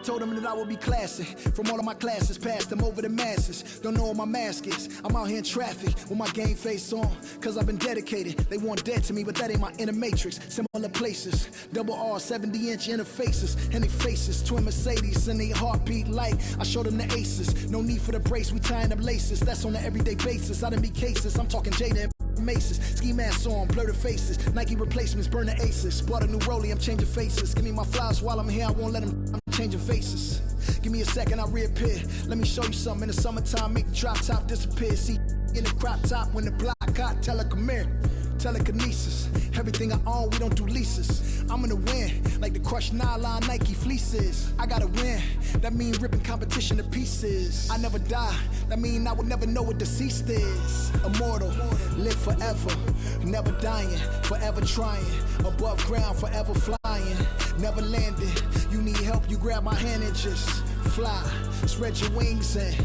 Told them that I would be classy. From all of my classes, passed them over the masses. Don't know what my mask is. I'm out here in traffic with my game face on. Cause I've been dedicated. They want dead to me, but that ain't my inner matrix. Similar places. Double R, 70-inch interfaces. And they faces. Twin Mercedes and they heartbeat light. I showed them the aces. No need for the brace, we tying up laces. That's on an everyday basis. I done be cases. I'm talking Jada and Maces. Ski masks on, blur the faces. Nike replacements, burn the aces. Bought a new rollie, I'm changing faces. Give me my flowers while I'm here, I won't let them. I'm changing faces. Give me a second, I'll reappear. Let me show you something. In the summertime, make the drop top disappear. See in the crop top when the block hot, telekinesis. Everything I own, we don't do leases. I'm gonna win, like the crushed nylon Nike fleeces. I gotta win, that mean ripping competition to pieces. I never die, that mean I will never know what deceased is. Immortal, live forever, never dying, forever trying. Above ground, forever flying, never landing. You need help, you grab my hand and just fly. Spread your wings and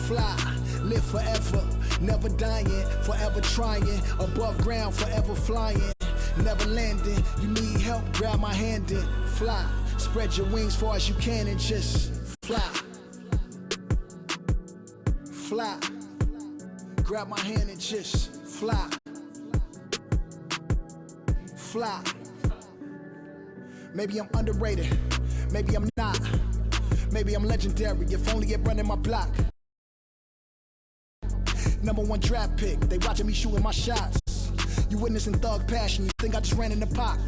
fly. Live forever, never dying, forever trying. Above ground, forever flying, never landing. You need help, grab my hand and fly. Spread your wings far as you can and just fly. Fly. Grab my hand and just fly. Fly. Maybe I'm underrated, maybe I'm not. Maybe I'm legendary, if only it running my block. #1 draft pick, they watching me shooting my shots. You witnessing thug passion, you think I just ran in the pot.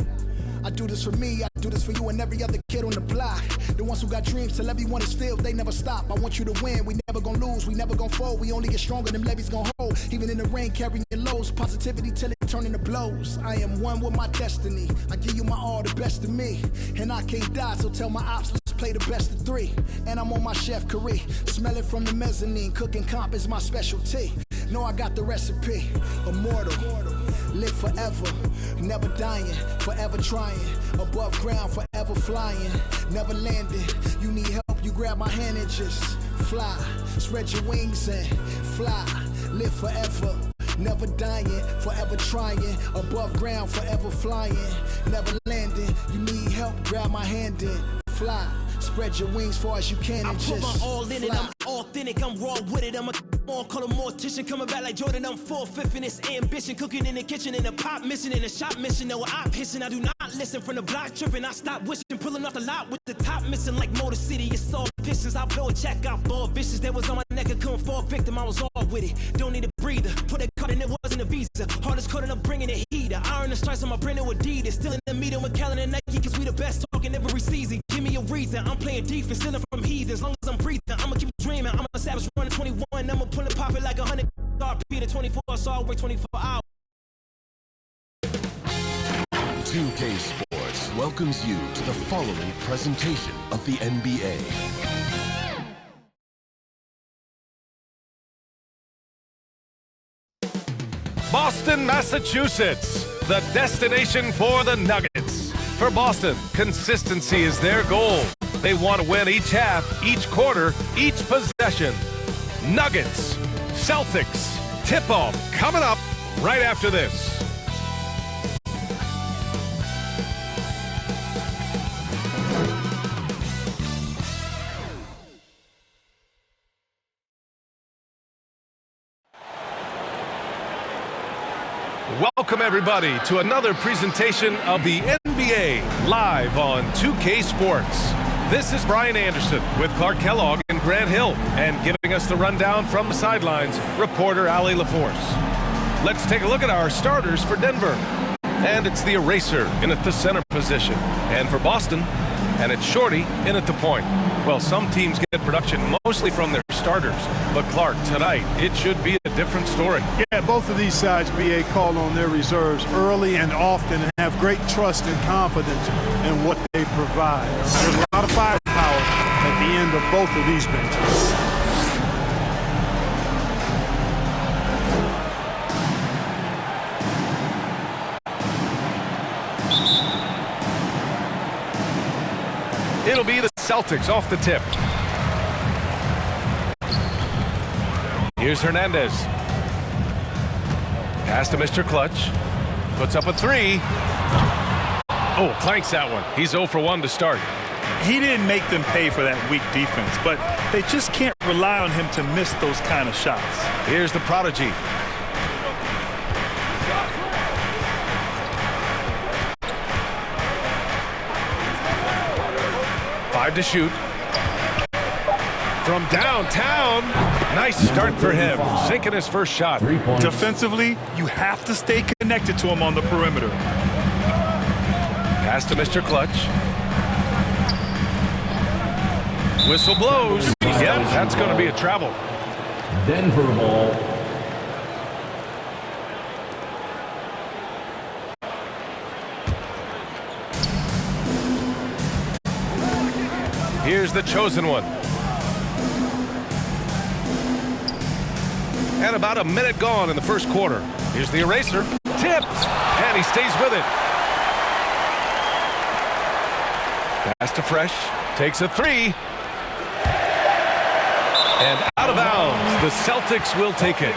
I do this for me, I do this for you and every other kid on the block. The ones who got dreams, till everyone is filled, they never stop. I want you to win, we never gonna lose, we never gonna fold. We only get stronger, them levees gonna hold. Even in the rain, carrying lows, positivity till it turn into blows. I am one with my destiny, I give you my all, the best of me. And I can't die, so tell my ops, let's play the best of 3. And I'm on my chef career, smell it from the mezzanine. Cooking comp is my specialty. Know I got the recipe, immortal, live forever, never dying, forever trying. Above ground, forever flying, never landing. You need help, you grab my hand and just fly. Spread your wings and fly. Live forever, never dying, forever trying. Above ground, forever flying, never landing. You need help, grab my hand and fly. Spread your wings far as you can and just I put my all in it, I'm authentic, I'm raw with it. I'm a more color mortician, coming back like Jordan, I'm 4/5 in this ambition. Cooking in the kitchen, in the pot missing, in the shop mission. No, I pissing, I do not listen. From the block tripping, I stop wishing. Pulling off the lot with the top missing like Motor City. It's all pistons, I blow a check out, ball vicious. That was on my neck, I couldn't fall victim, I was all with it. Don't need a breather, put a cut in, it wasn't a visa. Hardest cutting up, bringing the heater. Iron the stripes on my brand new Adidas. Still in the meeting with Kellen and Nike, cause we the best talking every season. Give me a reason, I'm playing defense, stealing from heathens. As long as I'm breathing, I'ma keep dreaming. I'm a savage running 21, I'ma pull and pop it like 100. Peter 24, so I'll work 24 hours. 2K Sports welcomes you to the following presentation of the NBA. Boston, Massachusetts, the destination for the Nuggets. For Boston, consistency is their goal. They want to win each half, each quarter, each possession. Nuggets, Celtics, tip-off coming up right after this. Welcome, everybody, to another presentation of the NBA live on 2K Sports. This is Brian Anderson with Clark Kellogg and Grant Hill, and giving us the rundown from the sidelines, reporter Ali LaForce. Let's take a look at our starters for Denver. And it's the eraser in at the center position. And for Boston, and it's Shorty in at the point. Well, some teams get production mostly from their starters, but Clark, tonight, it should be a different story. Yeah, both of these sides, BA, call on their reserves early and often and have great trust and confidence in what they provide. There's a lot of firepower at the end of both of these benches. It'll be the Celtics off the tip. Here's Hernandez. Pass to Mr. Clutch. Puts up a 3. Oh, clanks that one. He's 0 for 1 to start. he didn't make them pay for that weak defense, but they just can't rely on him to miss those kind of shots. Here's the prodigy. Five to shoot. From downtown. Nice start for him. Sinking his first shot. Defensively, you have to stay connected to him on the perimeter. Pass to Mr. Clutch. Whistle blows. Yeah, that's going to be a travel. Denver ball. Here's the chosen one. And about a minute gone in the first quarter. Here's the eraser. Tipped. And he stays with it. Pass to Fresh. Takes a three. And out of bounds. The Celtics will take it.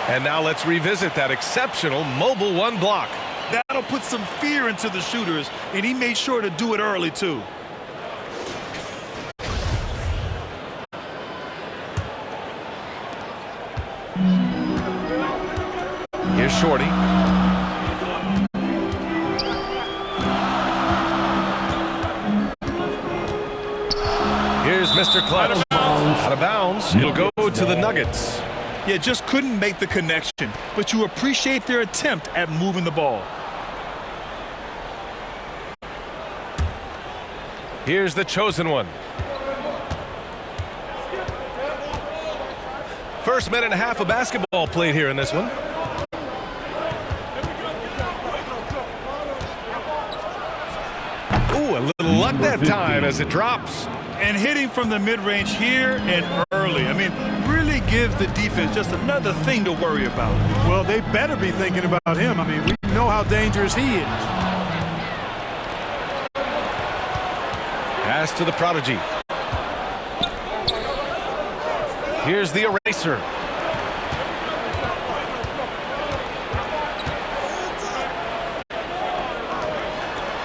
And now let's revisit that exceptional mobile one block. That'll put some fear into the shooters, and he made sure to do it early, too. Here's Shorty. Here's Mr. Clutch. Out of bounds. It'll go to the Nuggets. Yeah, just couldn't make the connection, but you appreciate their attempt at moving the ball. Here's the chosen one. First minute and a half of basketball played here in this one. Ooh, a little luck that time as it drops. And hitting from the mid-range here and early. I mean, really gives the defense just another thing to worry about. Well, they better be thinking about him. I mean, we know how dangerous he is. Pass to the prodigy. Here's the eraser.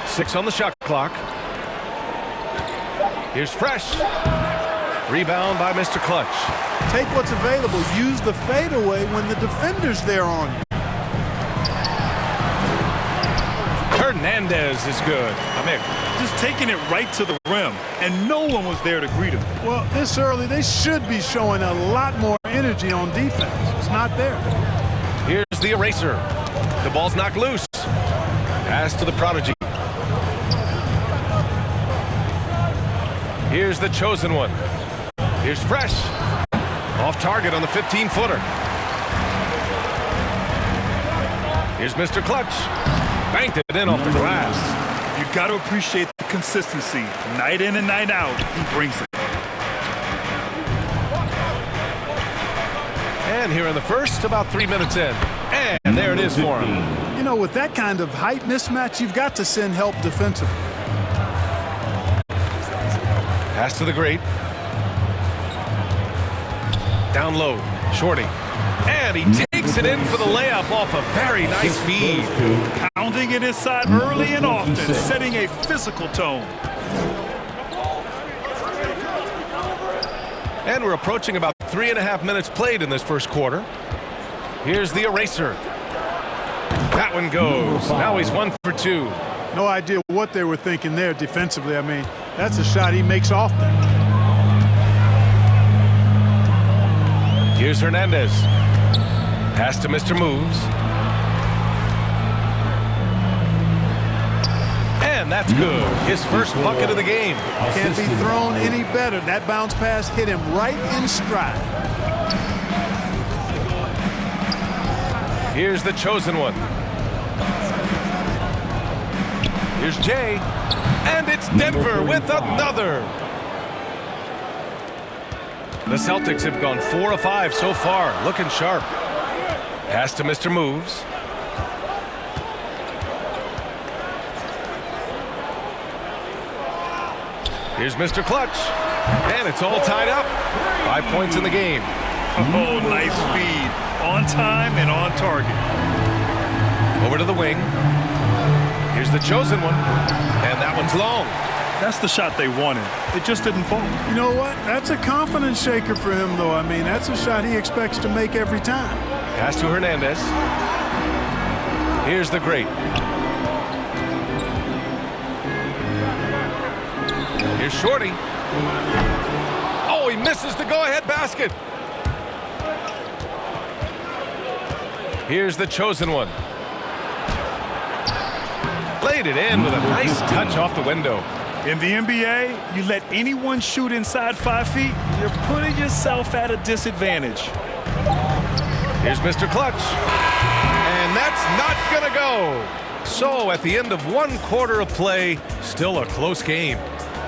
Six on the shot clock. Here's Fresh. Rebound by Mr. Clutch. Take what's available. Use the fadeaway when the defender's there on you. Hernandez is good. I'm in. Just taking it right to the rim, and no one was there to greet him. Well, this early, they should be showing a lot more energy on defense. It's not there. Here's the eraser. The ball's knocked loose. Pass to the prodigy. Here's the chosen one. Here's Fresh. Off target on the 15-footer. Here's Mr. Clutch. Banked it in off the glass. You got to appreciate the consistency. Night in and night out, he brings it. And here in the first, about 3 minutes in. And there it is for him. You know, with that kind of height mismatch, you've got to send help defensively. Pass to the great. Down low, Shorty. And he takes it in for the layup off a very nice feed. Pounding it inside early and often, setting a physical tone. And we're approaching about 3.5 minutes played in this first quarter. Here's the eraser. That one goes. Now he's 1 for 2. No idea what they were thinking there defensively. I mean, that's a shot he makes often. Here's Hernandez. Pass to Mr. Moves. And that's good. His first bucket of the game. Can't be thrown any better. That bounce pass hit him right in stride. Here's the chosen one. Here's Jay. And it's Denver with another. The Celtics have gone 4 of 5 so far, looking sharp. Pass to Mr. Moves. Here's Mr. Clutch. And it's all tied up. 5 points in the game. Oh, nice feed. On time and on target. Over to the wing. Here's the chosen one. And that one's long. That's the shot they wanted. It just didn't fall. You know what? That's a confidence shaker for him, though. I mean, that's a shot he expects to make every time. Pass to Hernandez. Here's the great. Here's Shorty. Oh, he misses the go-ahead basket. Here's the chosen one. Laid it in with a nice touch off the window. In the NBA, you let anyone shoot inside 5 feet, you're putting yourself at a disadvantage. Here's Mr. Clutch. And that's not going to go. So at the end of 1 quarter of play, still a close game.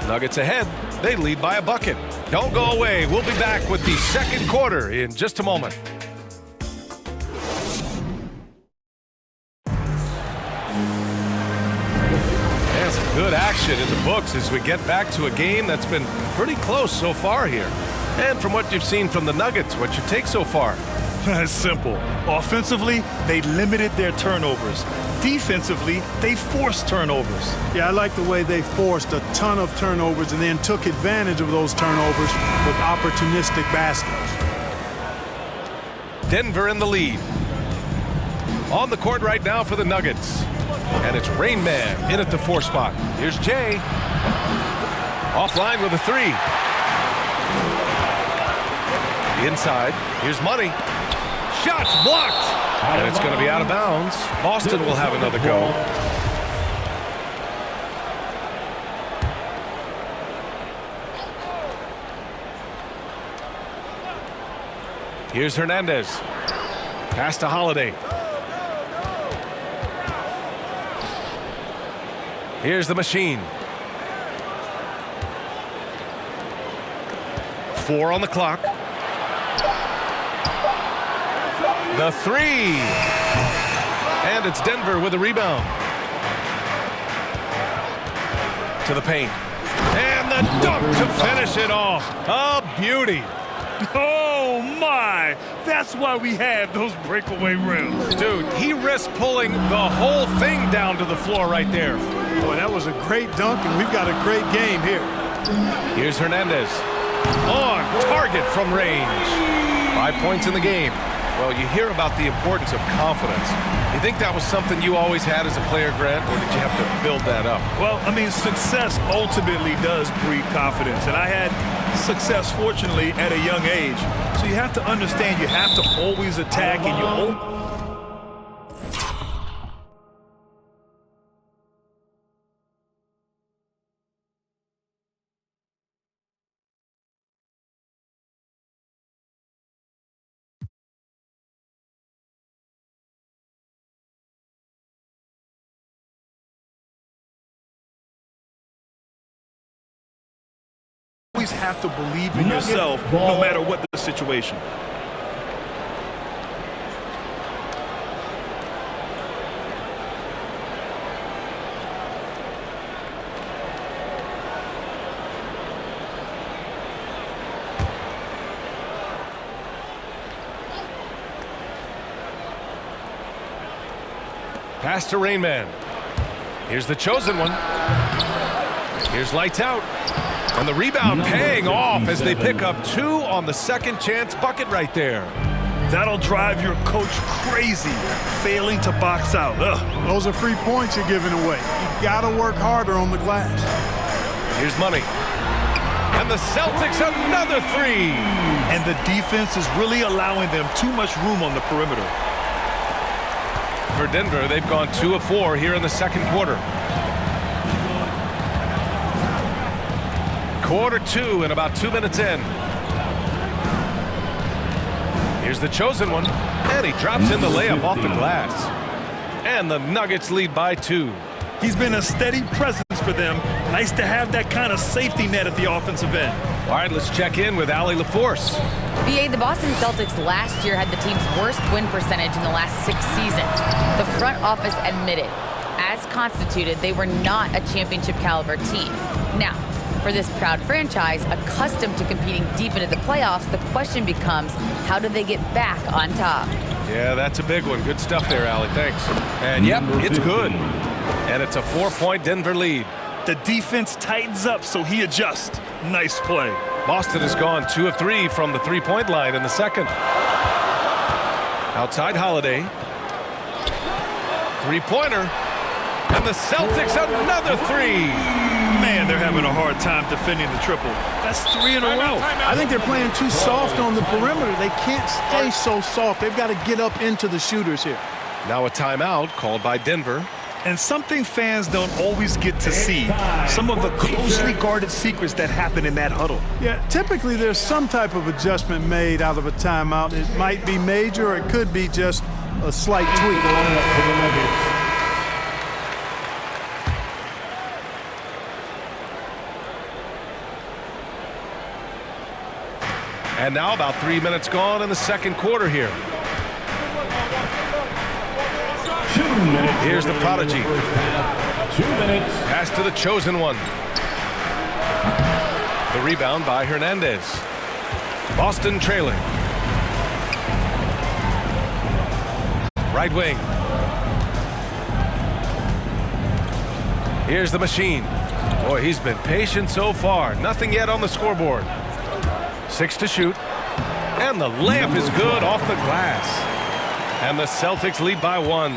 Nuggets ahead. They lead by a bucket. Don't go away. We'll be back with the second quarter in just a moment. Good action in the books as we get back to a game that's been pretty close so far here. And from what you've seen from the Nuggets, what's your take so far? It's simple. Offensively, they limited their turnovers. Defensively, they forced turnovers. Yeah, I like the way they forced a ton of turnovers and then took advantage of those turnovers with opportunistic baskets. Denver in the lead. On the court right now for the Nuggets. And it's Rain Man in at the 4 spot. Here's Jay. Offline with a 3. Inside. Here's Money. Shots blocked. And it's going to be out of bounds. Boston will have another go. Here's Hernandez. Pass to Holiday. Here's the machine. 4 on the clock. The 3. And it's Denver with a rebound. To the paint. And the dunk to finish it off. A beauty. Oh, my. That's why we have those breakaway rims. Dude, he risked pulling the whole thing down to the floor right there. Boy, that was a great dunk, and we've got a great game here. Here's Hernandez. On target from range. 5 points in the game. Well, you hear about the importance of confidence. You think that was something you always had as a player, Grant, or did you have to build that up? Well, I mean, success ultimately does breed confidence, and I had success, fortunately, at a young age. So you have to understand you have to always attack, and you always have to believe in yourself no matter what the situation. Pass to Rain Man. Here's the chosen one. Here's lights out. And the rebound paying off as they pick up 2 on the second chance bucket right there. That'll drive your coach crazy, failing to box out. Ugh. Those are free points you're giving away. You got to work harder on the glass. Here's Money. And the Celtics another 3. And the defense is really allowing them too much room on the perimeter. For Denver, they've gone 2 of 4 here in the second quarter. Quarter 2 and about 2 minutes in. Here's the chosen one. And he drops in the layup off the glass. And the Nuggets lead by 2. He's been a steady presence for them. Nice to have that kind of safety net at the offensive end. All right, let's check in with Allie LaForce. VA, the Boston Celtics last year had the team's worst win percentage in the last 6 seasons. The front office admitted, as constituted, they were not a championship caliber team. Now, for this proud franchise, accustomed to competing deep into the playoffs, the question becomes, how do they get back on top? Yeah, that's a big one. Good stuff there, Allie. Thanks. And yep, it's good. And it's a 4-point Denver lead. The defense tightens up, so he adjusts. Nice play. Boston has gone 2 of 3 from the three-point line in the second. Outside Holiday. Three-pointer. And the Celtics another three. Man, they're having a hard time defending the triple. That's 3 in a row. I think they're playing too soft on the perimeter. They can't stay so soft. They've got to get up into the shooters here. Now a timeout called by Denver. And something fans don't always get to see, some of the closely guarded secrets that happen in that huddle. Yeah, typically there's some type of adjustment made out of a timeout. It might be major or it could be just a slight tweak. And now about 3 minutes gone in the second quarter here. Here's the prodigy. 2 minutes. Pass to the chosen one. The rebound by Hernandez. Boston trailing. Right wing. Here's the machine. Boy, he's been patient so far. Nothing yet on the scoreboard. 6 to shoot. And the layup is good off the glass. And the Celtics lead by 1.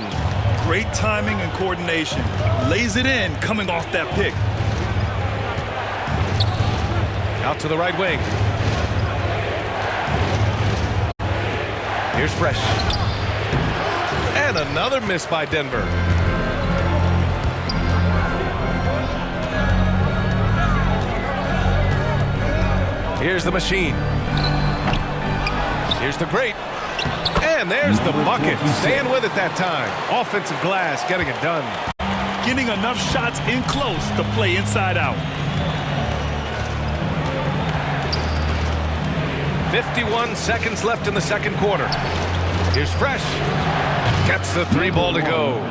Great timing and coordination. Lays it in coming off that pick. Out to the right wing. Here's Fresh. And another miss by Denver. Here's the machine. Here's the great. And there's the bucket. Staying with it that time. Offensive glass getting it done. Getting enough shots in close to play inside out. 51 seconds left in the second quarter. Here's Fresh. Gets the 3 ball to go.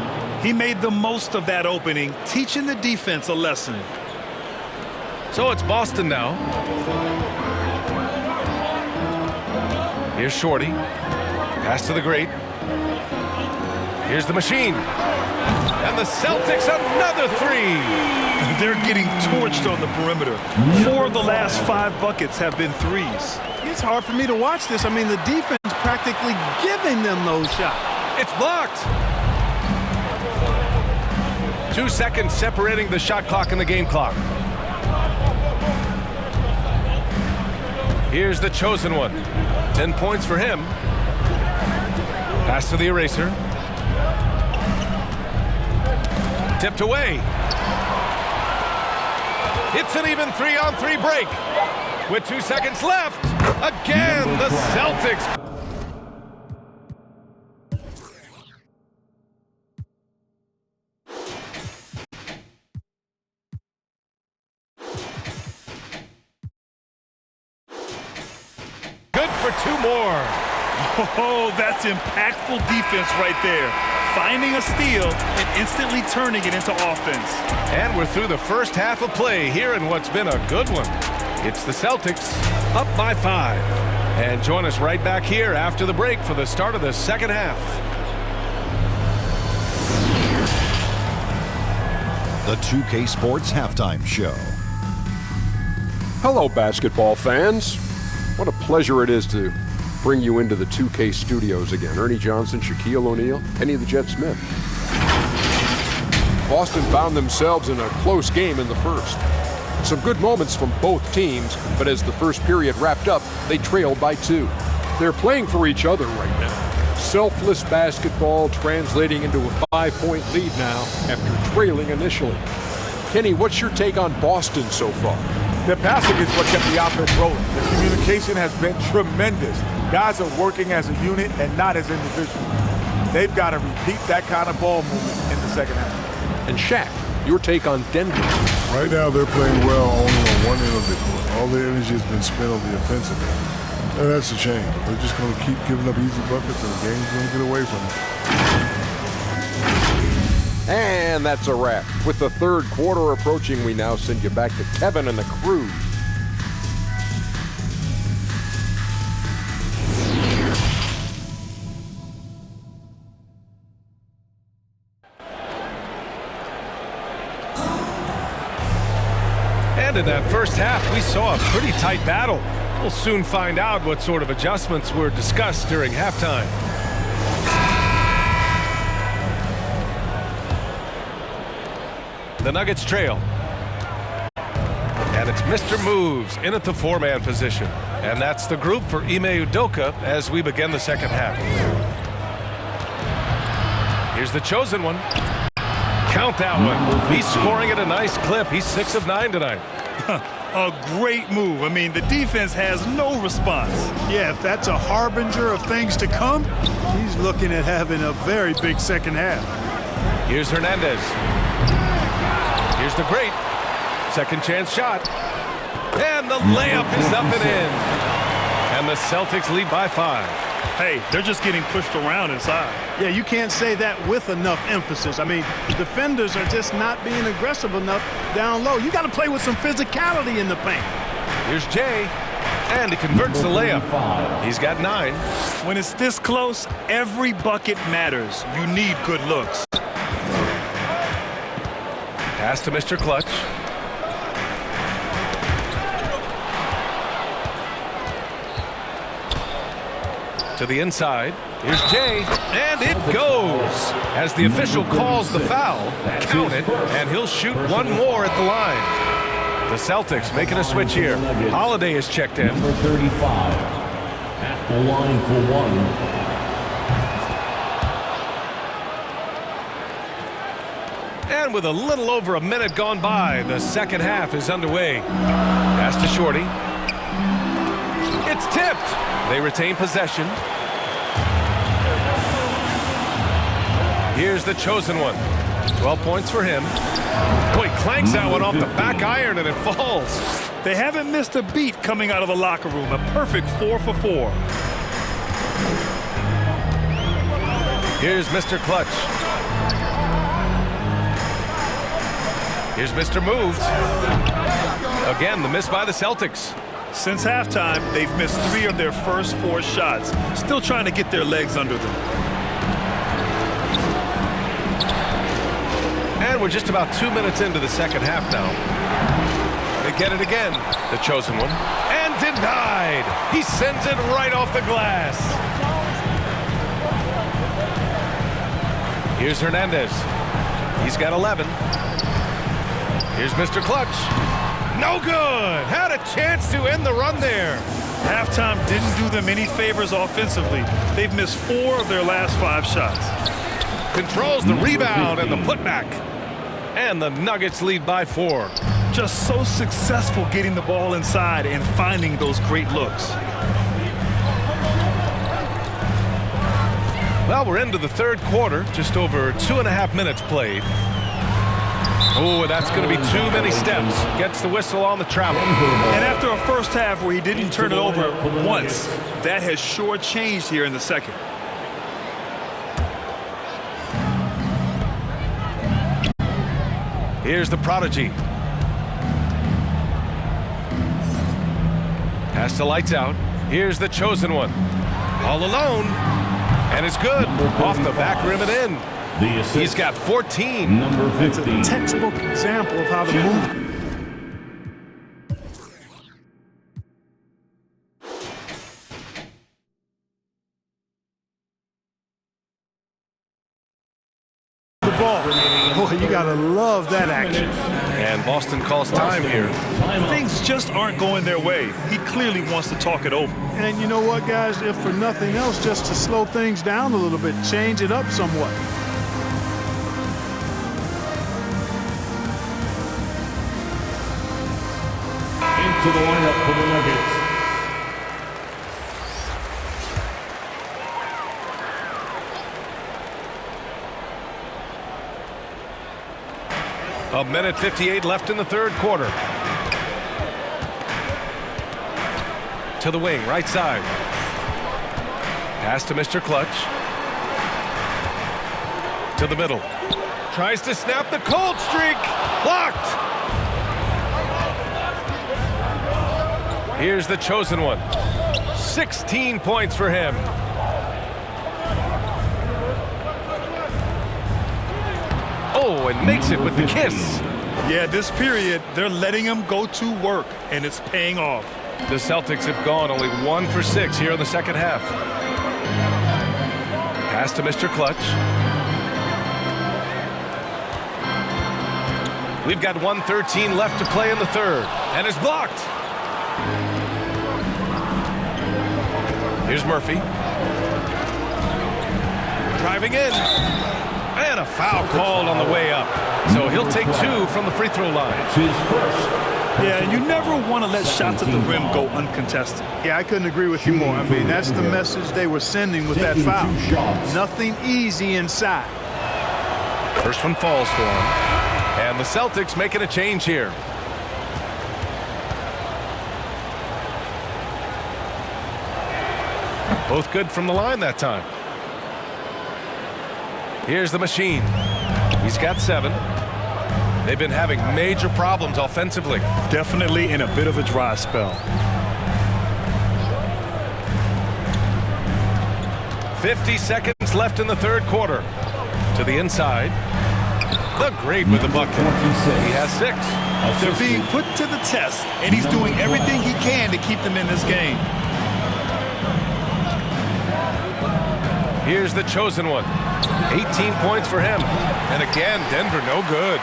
He made the most of that opening, teaching the defense a lesson. So it's Boston now. Here's Shorty. Pass to the great. Here's the machine. And the Celtics another 3. They're getting torched on the perimeter. 4 of the last 5 buckets have been threes. It's hard for me to watch this. I mean, the defense practically giving them those shots. It's blocked. 2 seconds separating the shot clock and the game clock. Here's the chosen one. 10 points for him. Pass to the eraser. Tipped away. It's an even 3-on-3 break. With 2 seconds left. Again, the Celtics. Good for 2 more. Oh, that's impactful defense right there. Finding a steal and instantly turning it into offense. And we're through the first half of play here in what's been a good one. It's the Celtics up by 5. And join us right back here after the break for the start of the second half. The 2K Sports Halftime Show. Hello, basketball fans. What a pleasure it is to bring you into the 2K studios again. Ernie Johnson, Shaquille O'Neal, Kenny the Jet Smith. Boston found themselves in a close game in the first. Some good moments from both teams, but as the first period wrapped up, they trailed by 2. They're playing for each other right now. Selfless basketball translating into a 5-point lead now after trailing initially. Kenny, what's your take on Boston so far? Their passing is what kept the offense rolling. Their communication has been tremendous. Guys are working as a unit and not as individuals. They've got to repeat that kind of ball movement in the second half. And Shaq, your take on Denver? Right now they're playing well only on one end of the court. All their energy has been spent on the offensive end. And that's a shame. They're just going to keep giving up easy buckets and the game's going to get away from them. And that's a wrap. With the third quarter approaching, we now send you back to Kevin and the crew. And in that first half, we saw a pretty tight battle. We'll soon find out what sort of adjustments were discussed during halftime. The Nuggets trail. And it's Mr. Moves in at the four-man position. And that's the group for Ime Udoka as we begin the second half. Here's the chosen one. Count that one. He's scoring at a nice clip. He's 6 of 9 tonight. A great move. I mean, the defense has no response. Yeah, if that's a harbinger of things to come, he's looking at having a very big second half. Here's Hernandez. Here's the great second chance shot. And the layup is up and in. And the Celtics lead by 5. Hey, they're just getting pushed around inside. Yeah, you can't say that with enough emphasis. I mean, the defenders are just not being aggressive enough down low. You got to play with some physicality in the paint. Here's Jay, and he converts the layup. He's got 9. When it's this close, every bucket matters. You need good looks. Pass to Mr. Clutch. To the inside. Here's Jay, and it goes. As the official calls the foul, count it, and he'll shoot one more at the line. The Celtics making a switch here. Holiday is checked in. Number 35 at the line for one. And with a little over a minute gone by, the second half is underway. Pass to Shorty. It's tipped. They retain possession. Here's the chosen one. 12 points for him. Boy, clanks that one off the back iron and it falls. They haven't missed a beat coming out of the locker room. A perfect 4 for 4. Here's Mr. Clutch. Here's Mr. Moves. Again, the miss by the Celtics. Since halftime, they've missed 3 of their first 4 shots. Still trying to get their legs under them. And we're just about 2 minutes into the second half now. They get it again. The chosen one. And denied. He sends it right off the glass. Here's Hernandez. He's got 11. Here's Mr. Clutch. No good. Had a chance to end the run there. Halftime didn't do them any favors offensively. They've missed 4 of their last 5 shots. Controls the rebound and the putback. And the Nuggets lead by 4. Just so successful getting the ball inside and finding those great looks. Well, we're into the third quarter. Just over 2.5 minutes played. Oh, that's going to be too many steps. Gets the whistle on the travel. And after a first half where he didn't turn it over once, that has sure changed here in the second. Here's the prodigy. Pass to lights out. Here's the chosen one. All alone. And it's good. Off the back rim and in. He's got 14. Number 50. It's a textbook example of how to move. The ball. Boy, you gotta love that action. And Boston calls time here. Things just aren't going their way. He clearly wants to talk it over. And you know what, guys? If for nothing else, just to slow things down a little bit, change it up somewhat. Into the lineup for the Nuggets. A minute 58 left in the third quarter. To the wing, right side. Pass to Mr. Clutch. To the middle. Tries to snap the cold streak. Blocked. Here's the chosen one. 16 points for him. Oh, and makes it with the kiss. Yeah, this period, they're letting him go to work, and it's paying off. The Celtics have gone only 1 for 6 here in the second half. Pass to Mr. Clutch. We've got 1:13 left to play in the third, and it's blocked. Here's Murphy. Driving in. And a foul called on the way up. So he'll take 2 from the free throw line. Yeah, and you never want to let shots at the rim go uncontested. Yeah, I couldn't agree with you more. I mean, that's the message they were sending with that foul. Nothing easy inside. First one falls for him. And the Celtics making a change here. Both good from the line that time. Here's the machine. He's got 7. They've been having major problems offensively. Definitely in a bit of a dry spell. 50 seconds left in the third quarter. To the inside. The great with the bucket. He has 6. They're being put to the test, and he's doing everything he can to keep them in this game. Here's the chosen one. 18 points for him. And again, Denver no good.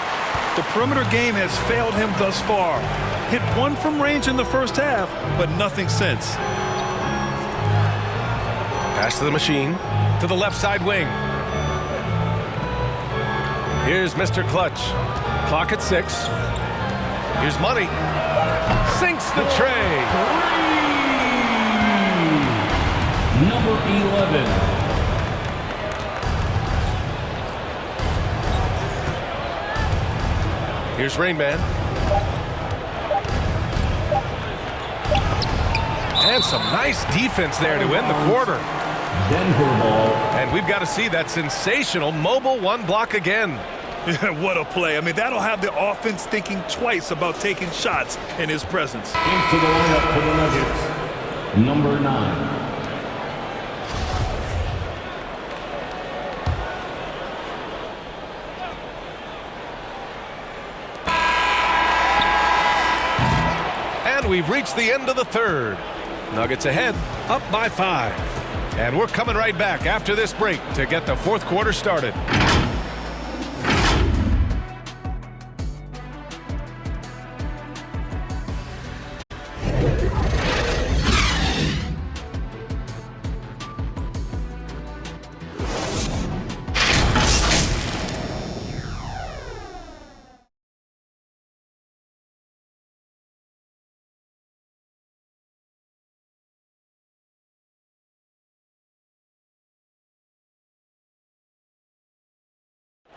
The perimeter game has failed him thus far. Hit 1 from range in the first half, but nothing since. Pass to the machine. To the left side wing. Here's Mr. Clutch. Clock at 6. Here's Money. Sinks the tray. Number 11. Here's Rain Man. And some nice defense there to end the quarter. Denver ball. And we've got to see that sensational mobile 1 block again. What a play. I mean, that'll have the offense thinking twice about taking shots in his presence. Into the lineup for the Nuggets. Number 9. We've reached the end of the third. Nuggets ahead, up by 5. And we're coming right back after this break to get the fourth quarter started.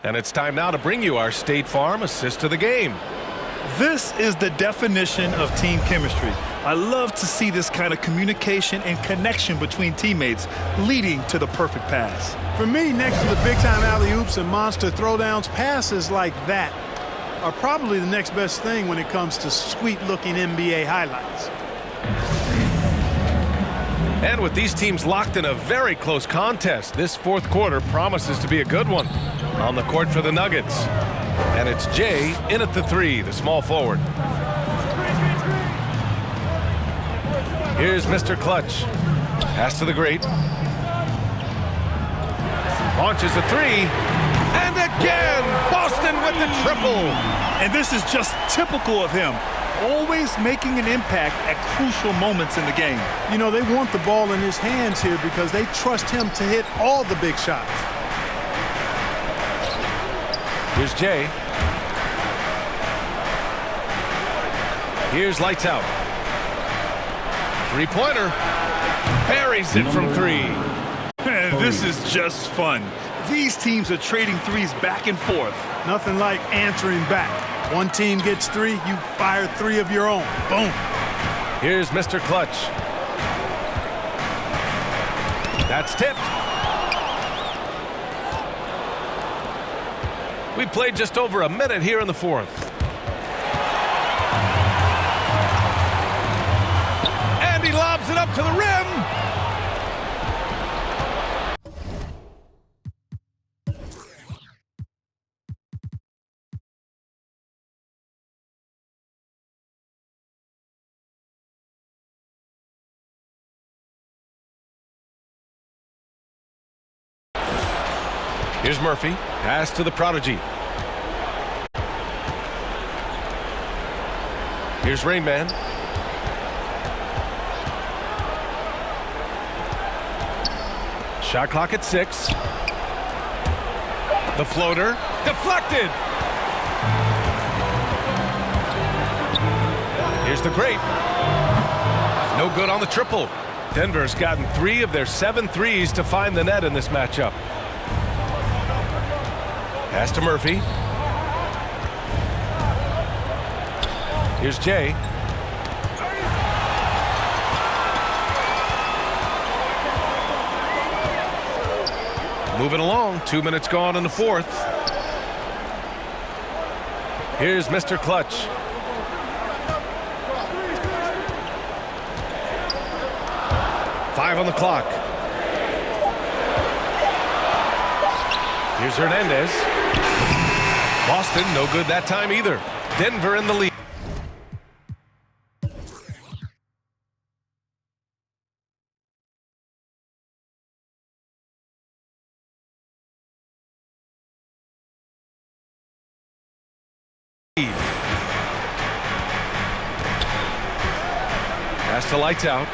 And it's time now to bring you our State Farm assist to the game. This is the definition of team chemistry. I love to see this kind of communication and connection between teammates leading to the perfect pass. For me, next to the big-time alley-oops and monster throwdowns, passes like that are probably the next best thing when it comes to sweet-looking NBA highlights. And with these teams locked in a very close contest, this fourth quarter promises to be a good one. On the court for the Nuggets. And it's Jay in at the 3, the small forward. Here's Mr. Clutch. Pass to the great. Launches a 3. And again, Boston with the triple. And this is just typical of him. Always making an impact at crucial moments in the game. You know, they want the ball in his hands here because they trust him to hit all the big shots. Here's Jay. Here's Lights Out. 3-pointer. Buries it from 3. This is just fun. These teams are trading threes back and forth. Nothing like answering back. One team gets 3, you fire 3 of your own. Boom. Here's Mr. Clutch. That's tipped. We played just over a minute here in the fourth. And he lobs it up to the rim. Here's Murphy. Pass to the prodigy. Here's Rainman. Shot clock at 6. The floater. Deflected. Here's the great. No good on the triple. Denver's gotten 3 of their 7 threes to find the net in this matchup. Pass to Murphy. Here's Jay. Moving along. 2 minutes gone in the fourth. Here's Mr. Clutch. Five on the clock. Here's Hernandez. Boston, no good that time either. Denver in the lead. Pass to lights out.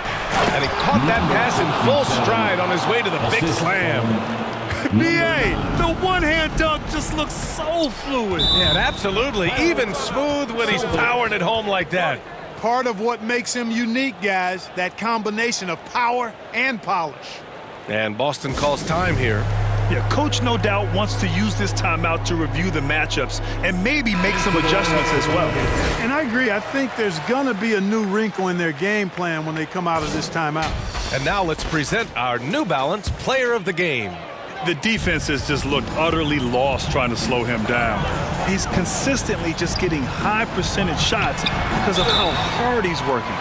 And he caught that pass in full stride on his way to the big slam. B.A., the one-hand dunk just looks so fluid. Yeah, absolutely. Even smooth when he's powering it home like that. Part of what makes him unique, guys, that combination of power and polish. And Boston calls time here. Yeah, coach no doubt wants to use this timeout to review the matchups and maybe make some adjustments as well. And I agree. I think there's going to be a new wrinkle in their game plan when they come out of this timeout. And now let's present our New Balance Player of the Game. The defense has just looked utterly lost trying to slow him down. He's consistently just getting high percentage shots because of how hard he's working.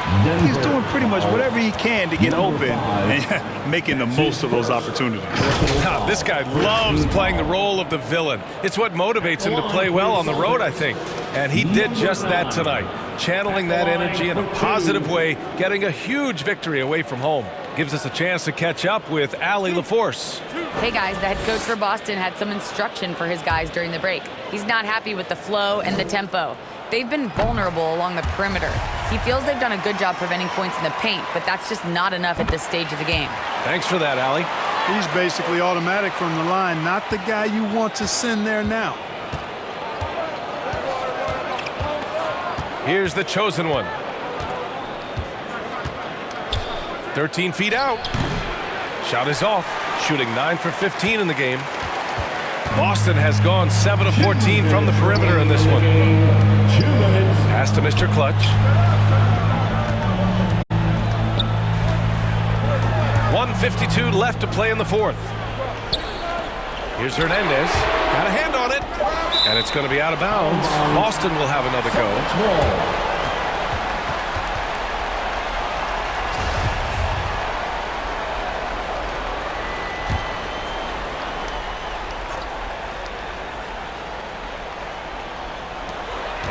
He's doing pretty much whatever he can to get open and making the most of those opportunities. Now, this guy loves playing the role of the villain. It's what motivates him to play well on the road, I think. And he did just that tonight, channeling that energy in a positive way, getting a huge victory away from home. Gives us a chance to catch up with Allie LaForce. Hey guys, the head coach for Boston had some instruction for his guys during the break. He's not happy with the flow and the tempo. They've been vulnerable along the perimeter. He feels they've done a good job preventing points in the paint, but that's just not enough at this stage of the game. Thanks for that, Allie. He's basically automatic from the line, not the guy you want to send there now. Here's the chosen one. 13 feet out. Shot is off. Shooting 9 for 15 in the game. Boston has gone 7 of 14 from the perimeter in this one. Pass to Mr. Clutch. 1:52 left to play in the fourth. Here's Hernandez. Got a hand on it. And it's going to be out of bounds. Boston will have another go.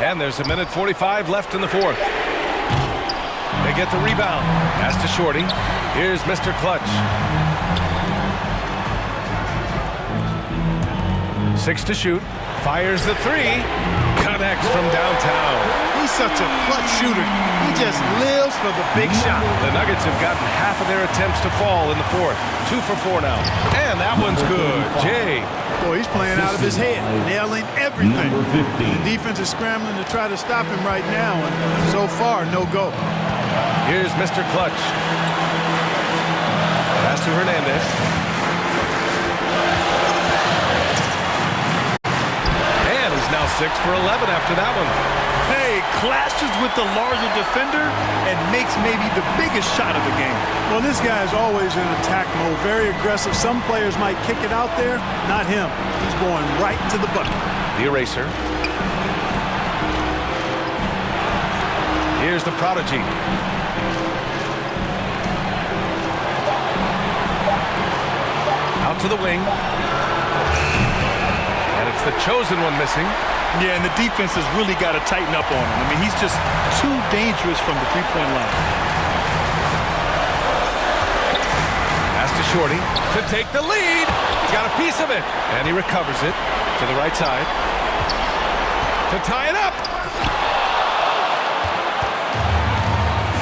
And there's 1:45 left in the fourth. They get the rebound. Pass to Shorty. Here's Mr. Clutch. 6 to shoot. Fires the 3. Connects from downtown. He's such a clutch shooter. He just lives for the big shot. The Nuggets have gotten half of their attempts to fall in the fourth. 2 for 4 now. And that one's good. Jay. Boy, he's playing out of his head, nailing everything. The defense is scrambling to try to stop him right now, and so far, no go. Here's Mr. Clutch. Pass to Hernandez. And he's now 6 for 11 after that one. Hey, clashes with the larger defender and makes maybe the biggest shot of the game. Well, this guy is always in attack mode, very aggressive. Some players might kick it out there, not him. He's going right to the bucket. The eraser. Here's the prodigy. Out to the wing. And it's the chosen one missing. Yeah, and the defense has really got to tighten up on him. I mean, he's just too dangerous from the three-point line. Pass to to Shorty to take the lead. He got a piece of it, and he recovers it to the right side to tie it up.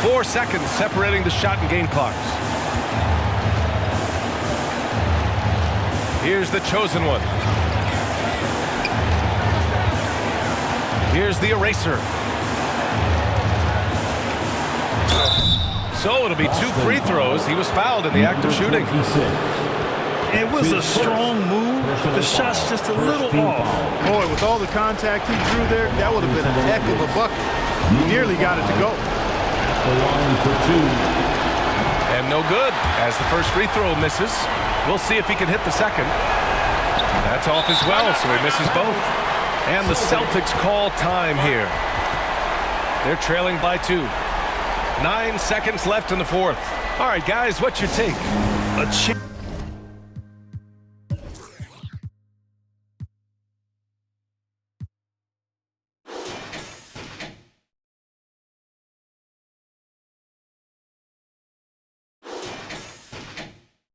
4 seconds separating the shot and game clocks. Here's the chosen one. Here's the eraser. So it'll be 2 free throws. He was fouled in the act of shooting. It was a strong move. The shot's just a little off. Boy, with all the contact he drew there, that would have been a heck of a bucket. He nearly got it to go. The line for 2. And no good as the first free throw misses. We'll see if he can hit the second. That's off as well, so he misses both. And the Celtics call time here. They're trailing by 2. 9 seconds left in the fourth. All right, guys, what's your take?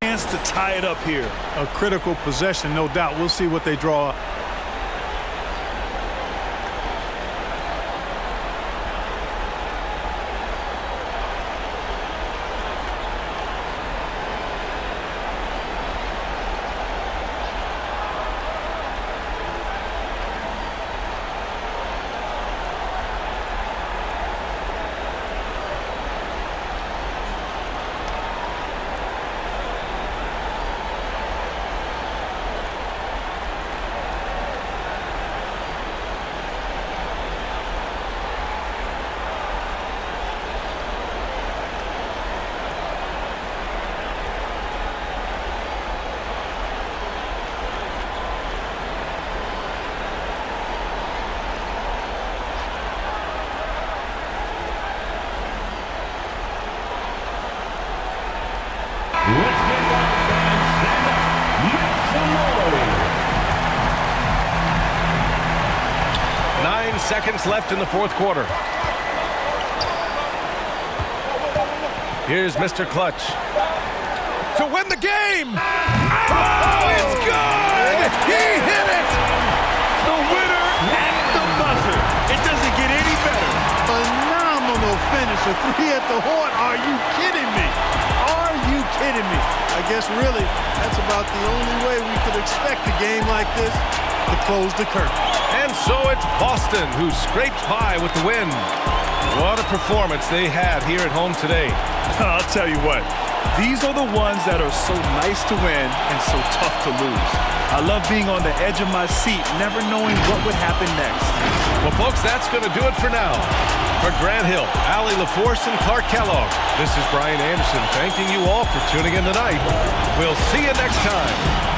Chance to tie it up here. A critical possession, no doubt. We'll see what they draw up. Let's get down, fans. Stand up. Make some noise. 9 seconds left in the fourth quarter. Here's Mr. Clutch to win the game. Oh, it's good! He hit it! The winner at the buzzer. It doesn't get any better. Phenomenal finish. A 3 at the horn. Are you kidding me? Are you kidding me? I guess really that's about the only way we could expect a game like this to close the curtain. And so it's Boston who scraped by with the win. What a performance they had here at home today. I'll tell you what, these are the ones that are so nice to win and so tough to lose. I love being on the edge of my seat, never knowing what would happen next. Well, folks, that's going to do it for now. For Grant Hill, Allie LaForce, and Clark Kellogg, this is Brian Anderson thanking you all for tuning in tonight. We'll see you next time.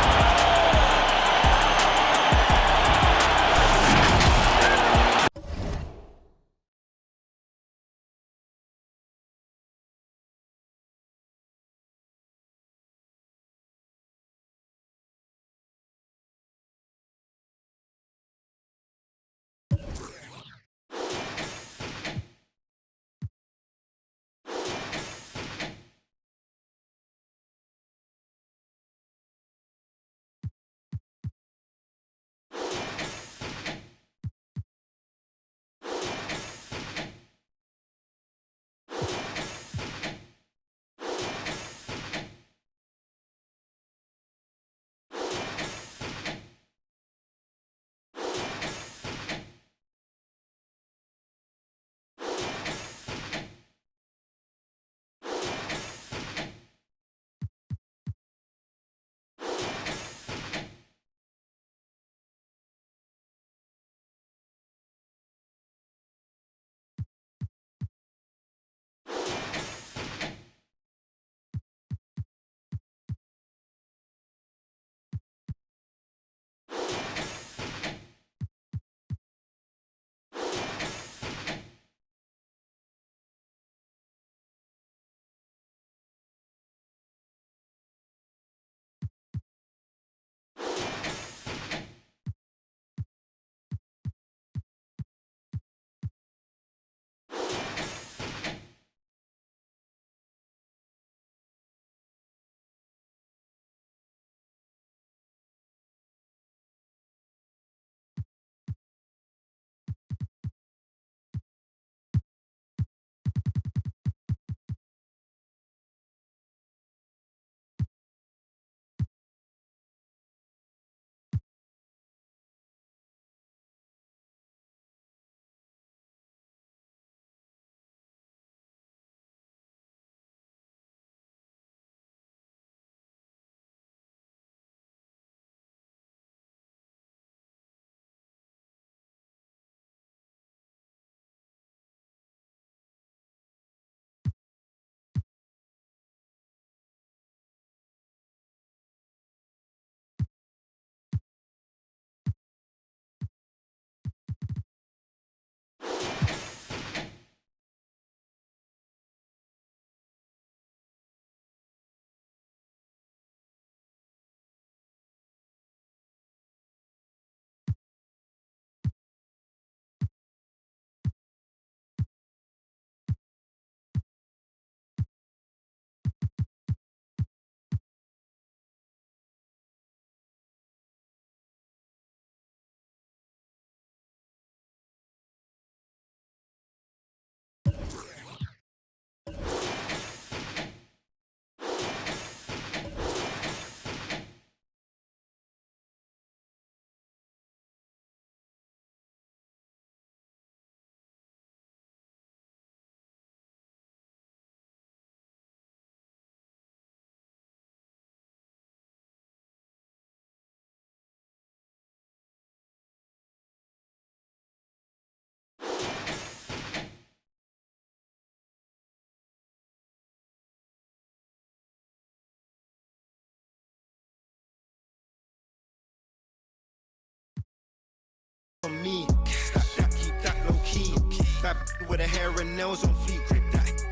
That with her hair and nails on fleek, grip that.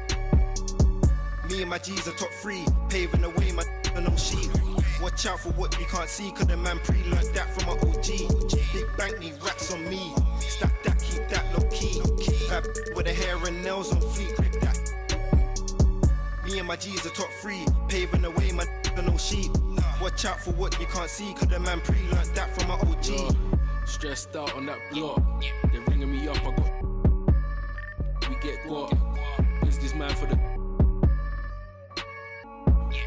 Me and my G's are top 3, paving the way, my no sheep. Watch out for what you can't see, cause the man pre-learned that from my OG. Big bank need racks on me. Stack that, keep that low key. That with her hair and nails on fleek, grip that. Me and my G's are top 3, paving the way, my no sheep. Watch out for what you can't see, cause the man pre-learned that from my OG. Stressed out on that block, they're ringing me up, we get got. Business man for the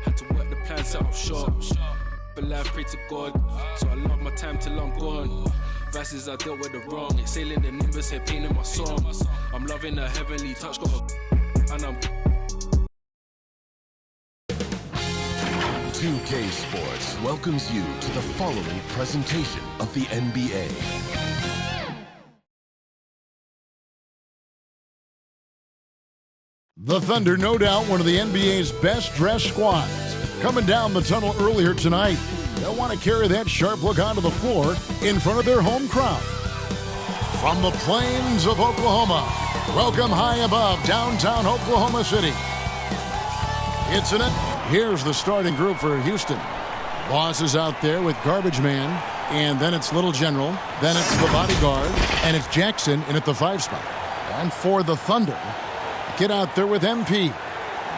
had to work the plan, set up shop. But life, pray to God, so I love my time till I'm gone. Verses I dealt with the wrong, exhaling the numbers, head pain in my song. I'm loving the heavenly touch, got a and I'm 2K Sports welcomes you to the following presentation of the NBA. The Thunder, no doubt one of the NBA's best-dressed squads. Coming down the tunnel earlier tonight, they'll want to carry that sharp look onto the floor in front of their home crowd. From the plains of Oklahoma, welcome high above downtown Oklahoma City. It's in it. Here's the starting group for Houston. Boss is out there with Garbage Man, and then it's Little General, then it's the Bodyguard, and it's Jackson in at the 5 spot. And for the Thunder, get out there with MP,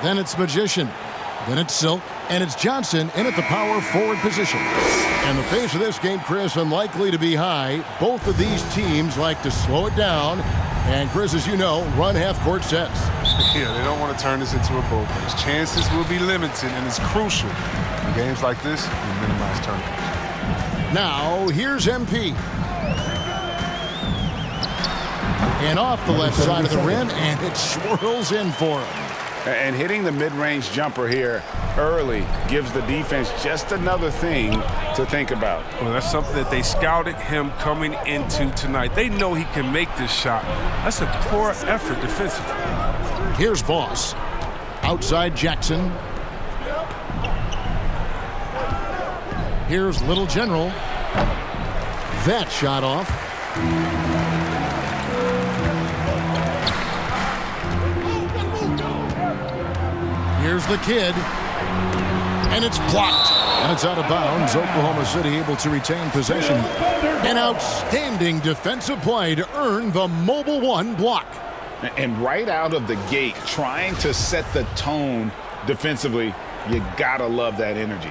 then it's Magician, then it's Silk, and it's Johnson in at the power forward position. And the pace of this game, Chris, unlikely to be high. Both of these teams like to slow it down, and Chris, as you know, run half-court sets. Yeah, they don't want to turn this into a bullpen. Chances will be limited, and it's crucial in games like this to minimize turnovers. Now, here's MP. And off the left side of the rim, and it swirls in for him. And hitting the mid-range jumper here early gives the defense just another thing to think about. Well, that's something that they scouted him coming into tonight. They know he can make this shot. That's a poor effort defensively. Here's Boss. Outside Jackson. Here's Little General. That shot off. Here's the Kid. And it's blocked. And it's out of bounds. Oklahoma City able to retain possession. An outstanding defensive play to earn the Mobile One block. And right out of the gate, trying to set the tone defensively, you gotta love that energy.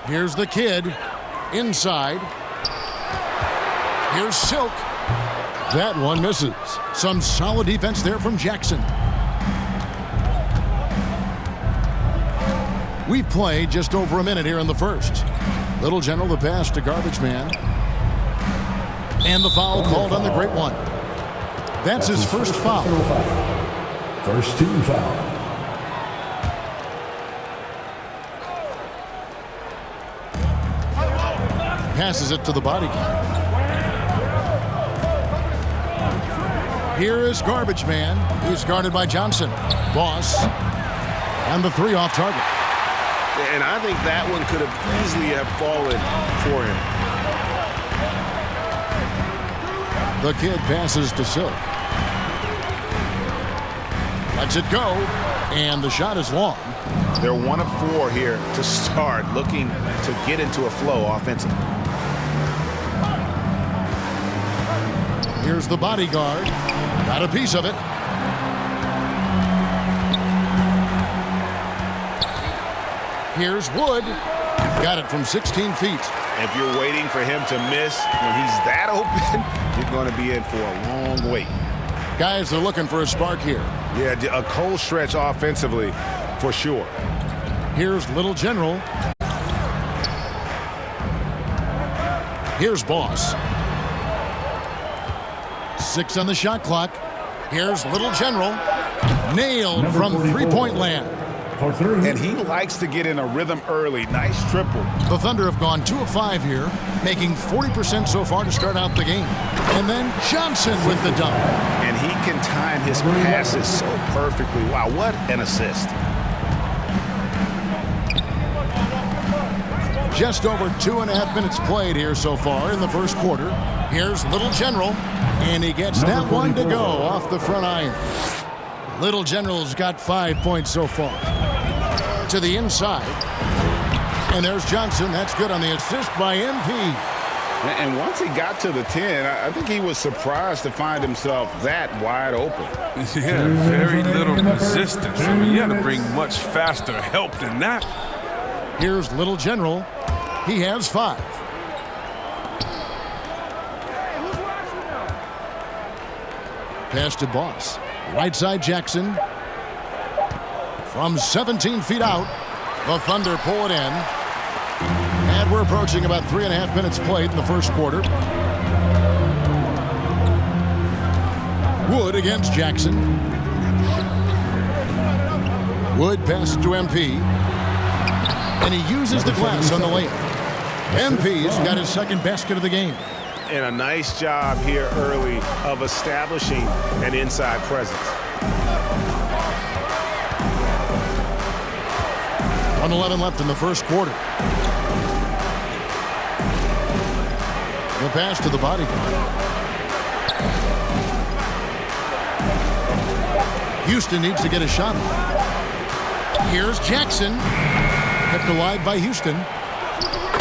Here's the Kid. Inside. Here's Silk. That one misses. Some solid defense there from Jackson. We've played just over a minute here in the first. Little General the pass to Garbage Man. And the foul called on the Great One. That's his first foul. First 2 foul. Passes it to the Bodyguard. Here is Garbage Man. He's guarded by Johnson. Boss. And the 3 off target. And I think that one could have easily have fallen for him. The Kid passes to Silk. Lets it go. And the shot is long. They're 1 of 4 here to start, looking to get into a flow offensively. Here's the Bodyguard. Got a piece of it. Here's Wood. Got it from 16 feet. If you're waiting for him to miss when he's that open, you're going to be in for a long wait. Guys are looking for a spark here. Yeah, a cold stretch offensively for sure. Here's Little General. Here's Boss. 6 on the shot clock. Here's Little General. Nailed from three-point land. And he likes to get in a rhythm early. Nice triple. The Thunder have gone 2 of 5 here, making 40% so far to start out the game. And then Johnson with the dunk. And he can time his passes so perfectly. Wow, what an assist. Just over 2.5 minutes played here so far in the first quarter. Here's Little General, and he gets that one to go off the front iron. Little General's got 5 points so far. To the inside. And there's Johnson. That's good on the assist by MP. And once he got to the 10, I think he was surprised to find himself that wide open. Yeah, very little resistance. I mean, you had to bring much faster help than that. Here's Little General. He has 5. Pass to Boss. Right side Jackson. From 17 feet out, the Thunder pull it in. And we're approaching about 3.5 minutes played in the first quarter. Wood against Jackson. Wood passes to MP. And he uses the glass on the layup. MP's got his second basket of the game. And a nice job here early of establishing an inside presence. 1:11 left in the first quarter. The pass to the body guard. Houston needs to get a shot off. Here's Jackson. Kept alive by Houston.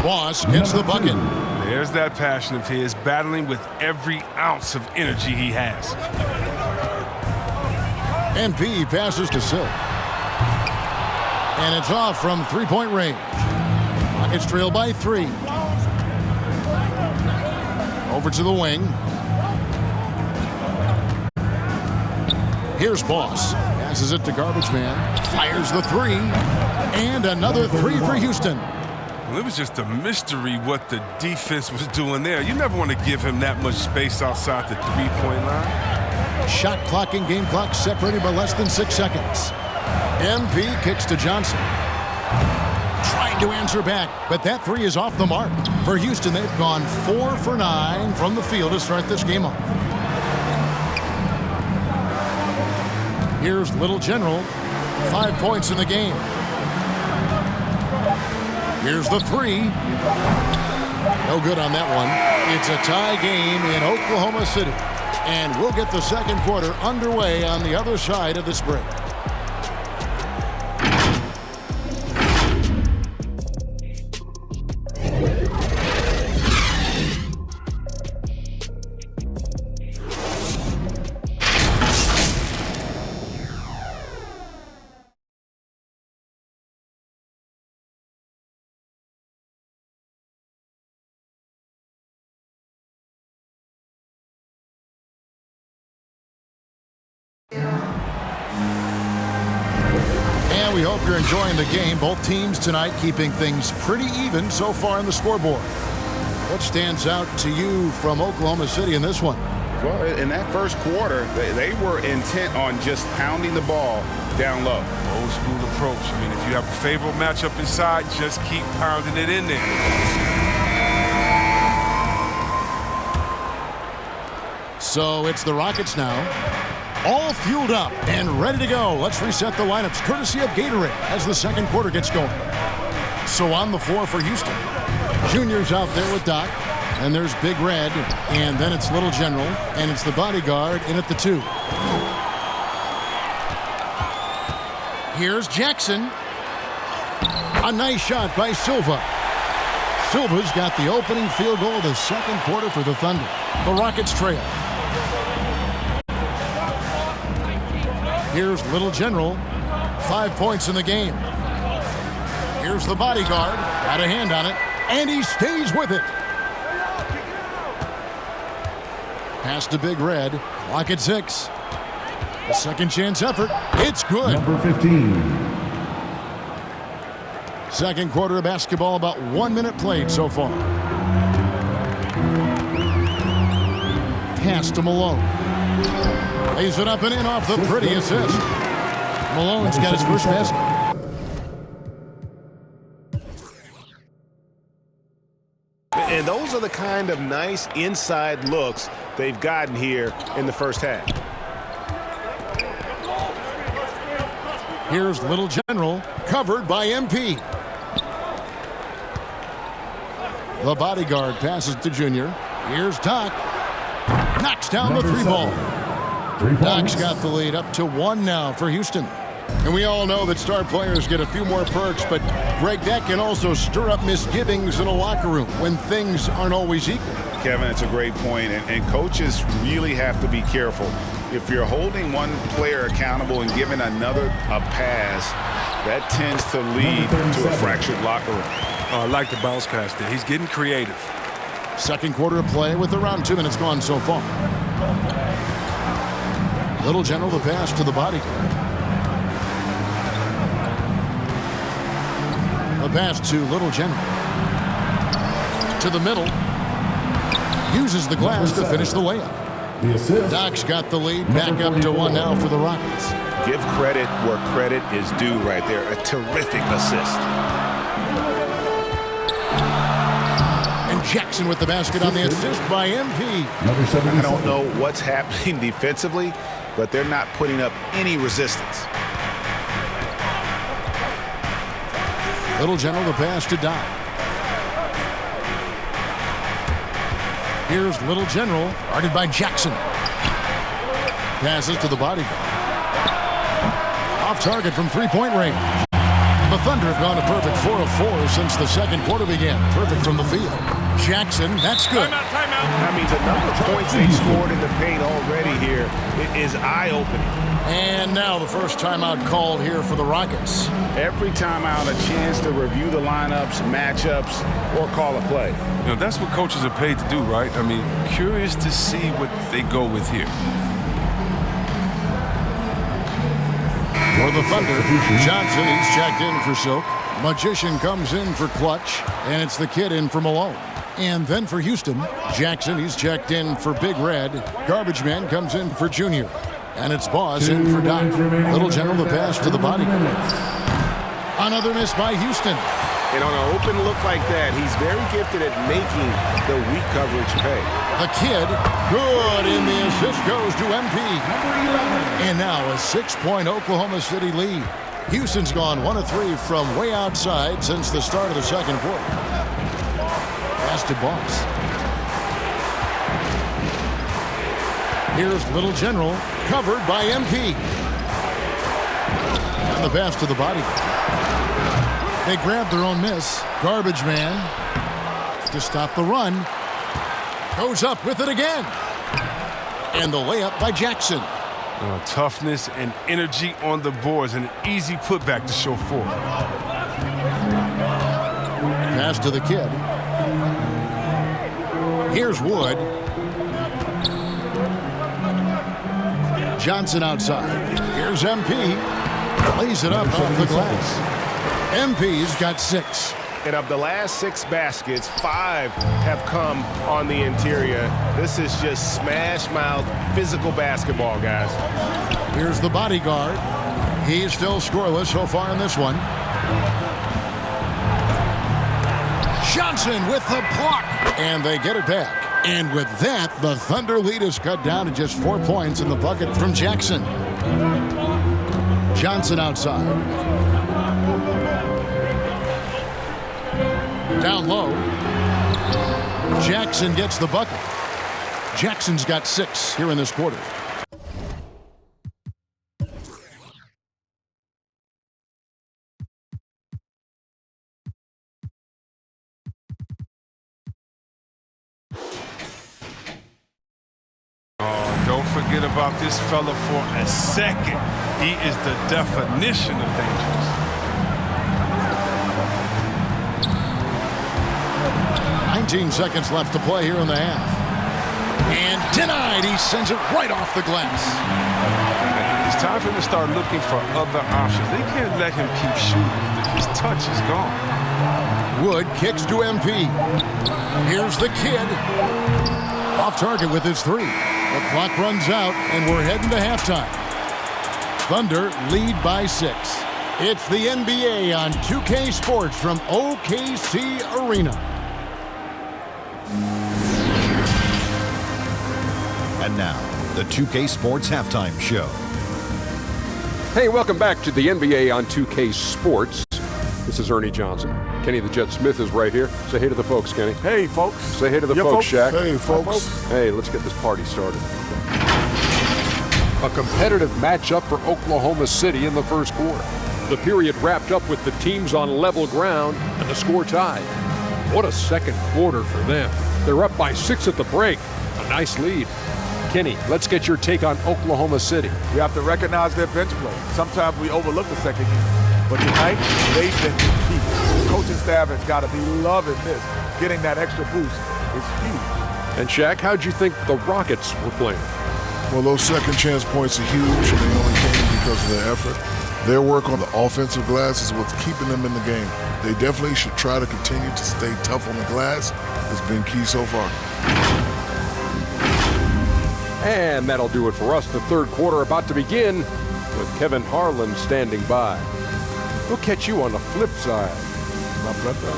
Boss gets the bucket. There's that passion of his, battling with every ounce of energy he has. MP passes to Silk. And it's off from three-point range. Rockets trail by 3. Over to the wing. Here's Boss. Passes it to Garbage Man. Fires the 3. And another 3 for Houston. Well, it was just a mystery what the defense was doing there. You never want to give him that much space outside the three-point line. Shot clock and game clock separated by less than 6 seconds. MP kicks to Johnson. Trying to answer back, but that 3 is off the mark. For Houston, they've gone 4 for 9 from the field to start this game off. Here's Little General. 5 points in the game. Here's the 3. No good on that one. It's a tie game in Oklahoma City. And we'll get the second quarter underway on the other side of this break. And we hope you're enjoying the game. Both teams tonight keeping things pretty even so far on the scoreboard. What stands out to you from Oklahoma City in this one? Well, in that first quarter, they were intent on just pounding the ball down low. Old school approach. I mean, if you have a favorable matchup inside, just keep pounding it in there. So it's the Rockets now. All fueled up and ready to go. Let's reset the lineups courtesy of Gatorade as the second quarter gets going. So on the floor for Houston. Junior's out there with Doc. And there's Big Red. And then it's Little General. And it's the bodyguard in at the 2. Here's Jackson. A nice shot by Silva. Silva's got the opening field goal of the second quarter for the Thunder. The Rockets trail. Here's Little General. 5 points in the game. Here's the bodyguard. Got a hand on it. And he stays with it. Pass to Big Red. Clock at 6. A second chance effort. It's good. Number 15. Second quarter of basketball, about 1 minute played so far. Pass to Malone. Lays it up and in off the pretty assist. Malone's got his first basket. And those are the kind of nice inside looks they've gotten here in the first half. Here's Little General, covered by MP. The bodyguard passes to Junior. Here's Doc. Knocks down the three ball. Doc's got the lead up to 1 now for Houston. And we all know that star players get a few more perks, but Greg, that can also stir up misgivings in a locker room when things aren't always equal. Kevin, it's a great point, and coaches really have to be careful. If you're holding one player accountable and giving another a pass, that tends to lead to a fractured locker room. I like the bounce pass there. He's getting creative. Second quarter of play with around 2 minutes gone so far. Little General the pass to the bodyguard. The pass to Little General. To the middle. Uses the glass to finish the layup. Doc's got the lead. Back up to 1 now for the Rockets. Give credit where credit is due right there. A terrific assist. And Jackson with the basket on the assist by MP. I don't know what's happening defensively, but they're not putting up any resistance. Little General the pass to Doc. Here's Little General, guarded by Jackson. Passes to the bodyguard. Off target from three-point range. The Thunder have gone a perfect 4 of 4 since the second quarter began. Perfect from the field. Jackson, that's good. Timeout. That means a number of points they've scored in the paint already here. It is eye-opening. And now the first timeout called here for the Rockets. Every timeout, a chance to review the lineups, matchups, or call a play. You know, that's what coaches are paid to do, right? I mean, curious to see what they go with here. For the Thunder, Johnson, he's checked in for Silk. Magician comes in for Clutch, and it's the kid in for Malone. And then for Houston, Jackson, he's checked in for Big Red. Garbage Man comes in for Junior. And it's Boss in for Doc. Little General the pass to the bodyguard. Another miss by Houston. And on an open look like that, he's very gifted at making the weak coverage pay. The kid, good, and the assist goes to MP. And now a 6-point Oklahoma City lead. Houston's gone 1 of 3 from way outside since the start of the second quarter. Pass to Boss. Here's Little General, covered by MP. And the pass to the bodyguard. They grab their own miss. Garbage Man to stop the run. Goes up with it again. And the layup by Jackson. Toughness and energy on the boards, and an easy putback to show for. Pass to the kid. Here's Wood. Johnson outside. Here's MP. Lays it up off the glass. MP's got 6. And of the last 6 baskets, 5 have come on the interior. This is just smash-mouth physical basketball, guys. Here's the bodyguard. He's still scoreless so far in this one. Johnson with the block. And they get it back. And with that, the Thunder lead is cut down to just 4 points in the bucket from Jackson. Johnson outside. Down low. Jackson gets the bucket. Jackson's got 6 here in this quarter. Don't forget about this fella for a second. He is the definition of dangerous. 19 seconds left to play here in the half. And denied. He sends it right off the glass. It's time for him to start looking for other options. They can't let him keep shooting. His touch is gone. Wood kicks to MP. Here's the kid. Off target with his 3. The clock runs out, and we're heading to halftime. Thunder lead by 6. It's the NBA on 2K Sports from OKC Arena. And now, the 2K Sports Halftime Show. Hey, welcome back to the NBA on 2K Sports. This is Ernie Johnson. Kenny the Jet Smith is right here. Say hey to the folks, Kenny. Hey, folks. Say hey to the folks, Shaq. Hey, folks. Hey, let's get this party started. A competitive matchup for Oklahoma City in the first quarter. The period wrapped up with the teams on level ground and the score tied. What a second quarter for them. They're up by 6 at the break. A nice lead. Kenny, let's get your take on Oklahoma City. We have to recognize their bench play. Sometimes we overlook the second unit. But tonight, they've been key. The coaching staff has got to be loving this. Getting that extra boost is huge. And Shaq, how'd you think the Rockets were playing? Well, those second chance points are huge, and they only came because of their effort. Their work on the offensive glass is what's keeping them in the game. They definitely should try to continue to stay tough on the glass. It's been key so far. And that'll do it for us. The third quarter about to begin with Kevin Harlan standing by. We'll catch you on the flip side, my brother.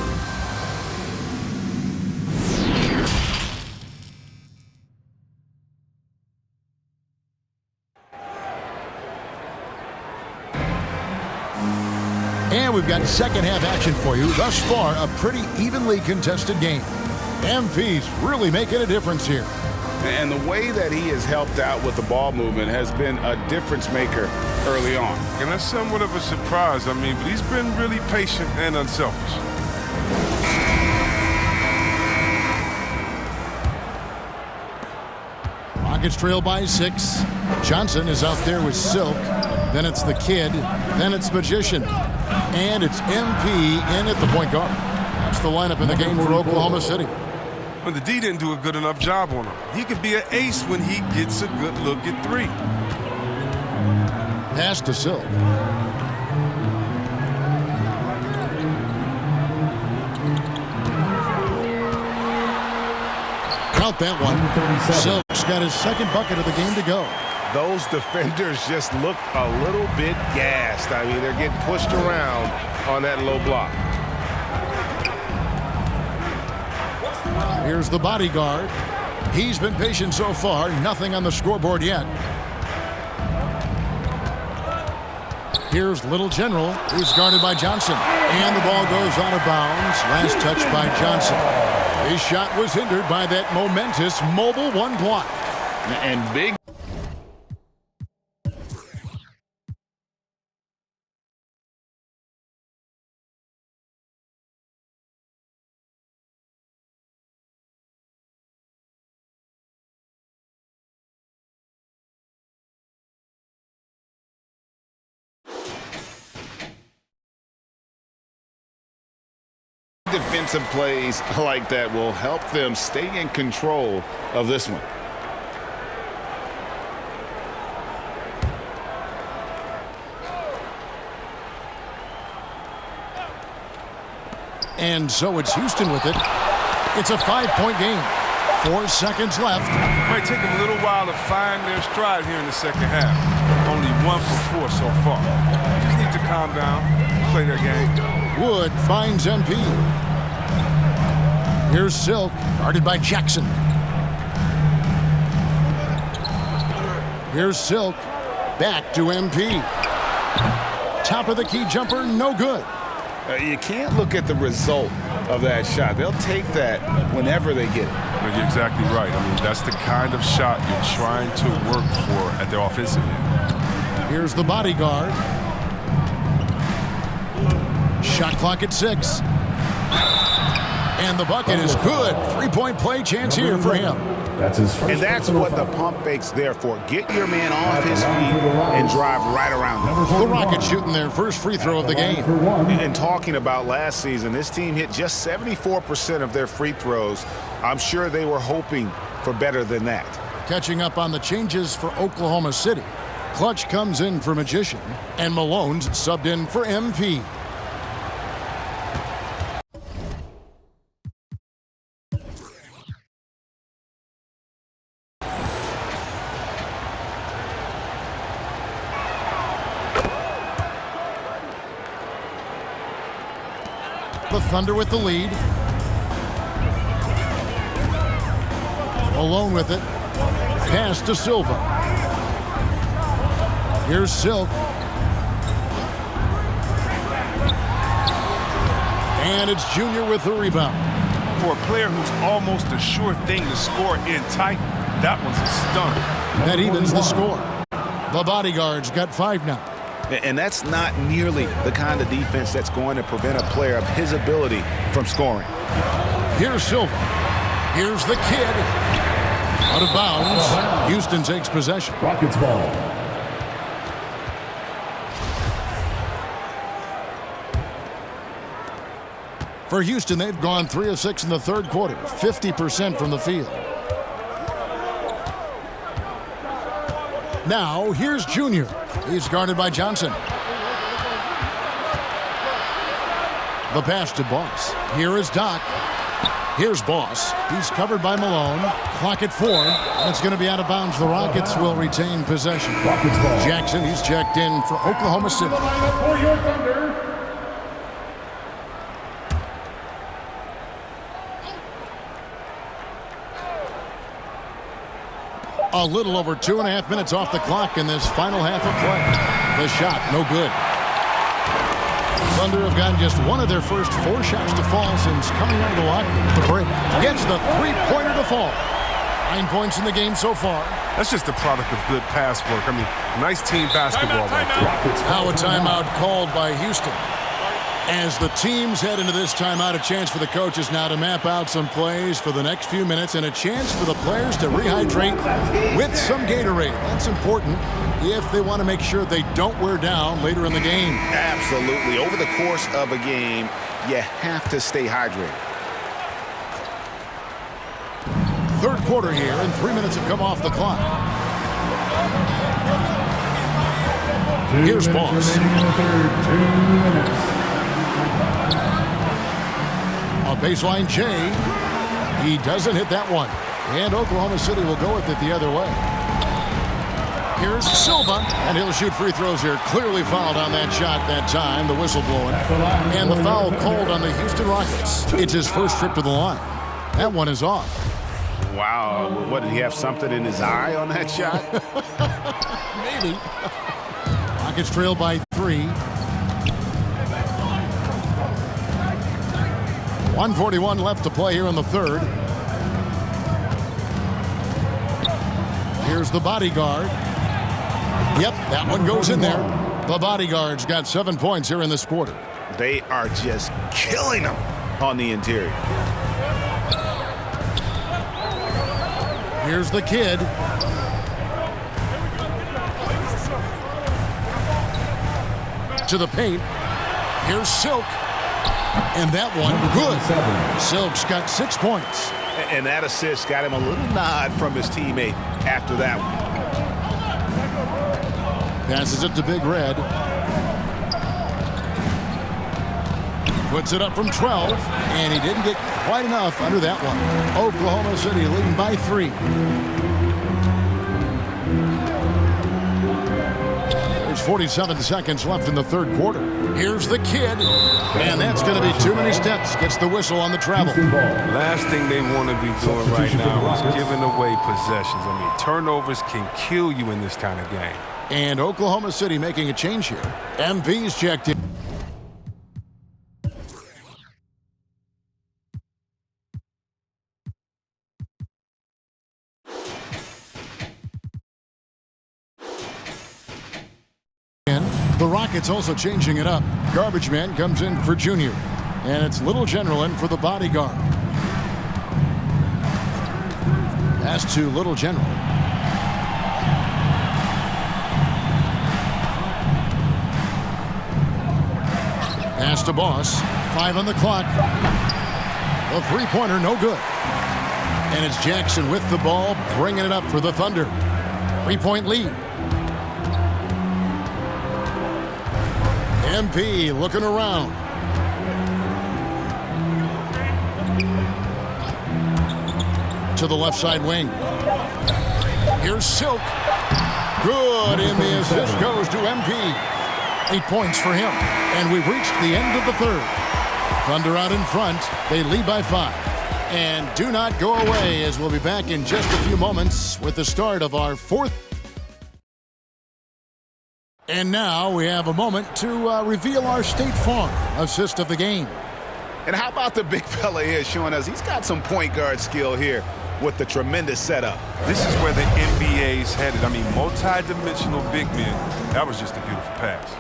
And we've got second half action for you. Thus far, a pretty evenly contested game. MP's really making a difference here. And the way that he has helped out with the ball movement has been a difference maker early on. And that's somewhat of a surprise, but he's been really patient and unselfish. Rockets trail by 6. Johnson is out there with Silk. Then it's the Kid. Then it's Magician. And it's MP in at the point guard. That's the lineup in the game for Oklahoma City. But the D didn't do a good enough job on him. He could be an ace when he gets a good look at 3. Pass to Silk. Count that one. Silk's got his second bucket of the game to go. Those defenders just look a little bit gassed. They're getting pushed around on that low block. Here's the bodyguard. He's been patient so far. Nothing on the scoreboard yet. Here's Little General, who's guarded by Johnson. And the ball goes out of bounds. Last touch by Johnson. His shot was hindered by that momentous mobile 1 block. And big. Defensive plays like that will help them stay in control of this one. And so it's Houston with it. It's a 5-point game. 4 seconds left. Might take them a little while to find their stride here in the second half. Only 1 for 4 so far. Just need to calm down, play their game. Wood finds MP. Here's Silk, guarded by Jackson. Here's Silk, back to MP. Top of the key jumper, no good. You can't look at the result of that shot. They'll take that whenever they get it. You're exactly right. That's the kind of shot you're trying to work for at the offensive end. Here's the bodyguard. Shot clock at 6. And the bucket is good. 3-point play chance here for him. That's his first. And that's what the pump fake's there for. Get your man off his feet and drive right around him. The Rockets shooting their first free throw of the game. And talking about last season, this team hit just 74% of their free throws. I'm sure they were hoping for better than that. Catching up on the changes for Oklahoma City. Clutch comes in for Magician, and Malone's subbed in for MP. The Thunder with the lead. Malone with it. Pass to Silva. Here's Silk. And it's Junior with the rebound. For a player who's almost a sure thing to score in tight, that was a stunner. That evens the score. The bodyguard's got 5 now. And that's not nearly the kind of defense that's going to prevent a player of his ability from scoring. Here's Silva. Here's the kid. Out of bounds. Houston takes possession. Rockets ball. For Houston, they've gone 3 of 6 in the third quarter, 50% from the field. Now, here's Junior. He's guarded by Johnson. The pass to Boss. Here is Doc. Here's Boss. He's covered by Malone. Clock at 4. And it's going to be out of bounds. The Rockets will retain possession. Jackson, he's checked in for Oklahoma City. For your Thunder. A little over 2.5 minutes off the clock in this final half of play. The shot, no good. Thunder have gotten just one of their first 4 shots to fall since coming out of the locker room at the break. Gets the 3-pointer to fall. 9 points in the game so far. That's just the product of good pass work. I mean, nice team basketball right there. Now a timeout called by Houston. As the teams head into this timeout, a chance for the coaches now to map out some plays for the next few minutes and a chance for the players to rehydrate with some Gatorade. That's important if they want to make sure they don't wear down later in the game. Absolutely. Over the course of a game, you have to stay hydrated. Third quarter here, and 3 minutes have come off the clock. Here's Boss. 2 minutes. A baseline J. He doesn't hit that one. And Oklahoma City will go with it the other way. Here's Silva, and he'll shoot free throws here. Clearly fouled on that shot that time, the whistle blowing. And the foul called on the Houston Rockets. It's his first trip to the line. That one is off. Wow. What, did he have something in his eye on that shot? Maybe. Rockets trail by 3. 1:41 left to play here in the third. Here's the bodyguard. Yep, that one goes in there. The bodyguard's got 7 points here in this quarter. They are just killing them on the interior. Here's the kid. To the paint. Here's Silk. And that one, good. Silk's got 6 points. And that assist got him a little nod from his teammate after that one. Passes it to Big Red. Puts it up from 12. And he didn't get quite enough under that one. Oklahoma City leading by 3. There's 47 seconds left in the third quarter. Here's the kid. And that's going to be too many steps. Gets the whistle on the travel. Last thing they want to be doing right now is giving away possessions. I mean, turnovers can kill you in this kind of game. And Oklahoma City making a change here. MP's checked in. The Rockets also changing it up. Garbage man comes in for Junior. And it's Little General in for the bodyguard. Pass to Little General. Pass to Boss. 5 on the clock. The three-pointer, no good. And it's Jackson with the ball, bringing it up for the Thunder. 3-point lead. MP looking around. To the left side wing. Here's Silk. Good, and the assist goes to MP. 8 points for him. And we've reached the end of the third. Thunder out in front. They lead by 5. And do not go away, as we'll be back in just a few moments with the start of our fourth. And now we have a moment to reveal our State Farm assist of the game. And how about the big fella here showing us he's got some point guard skill here with the tremendous setup. This is where the NBA's headed. I mean, multi-dimensional big men. That was just a beautiful pass.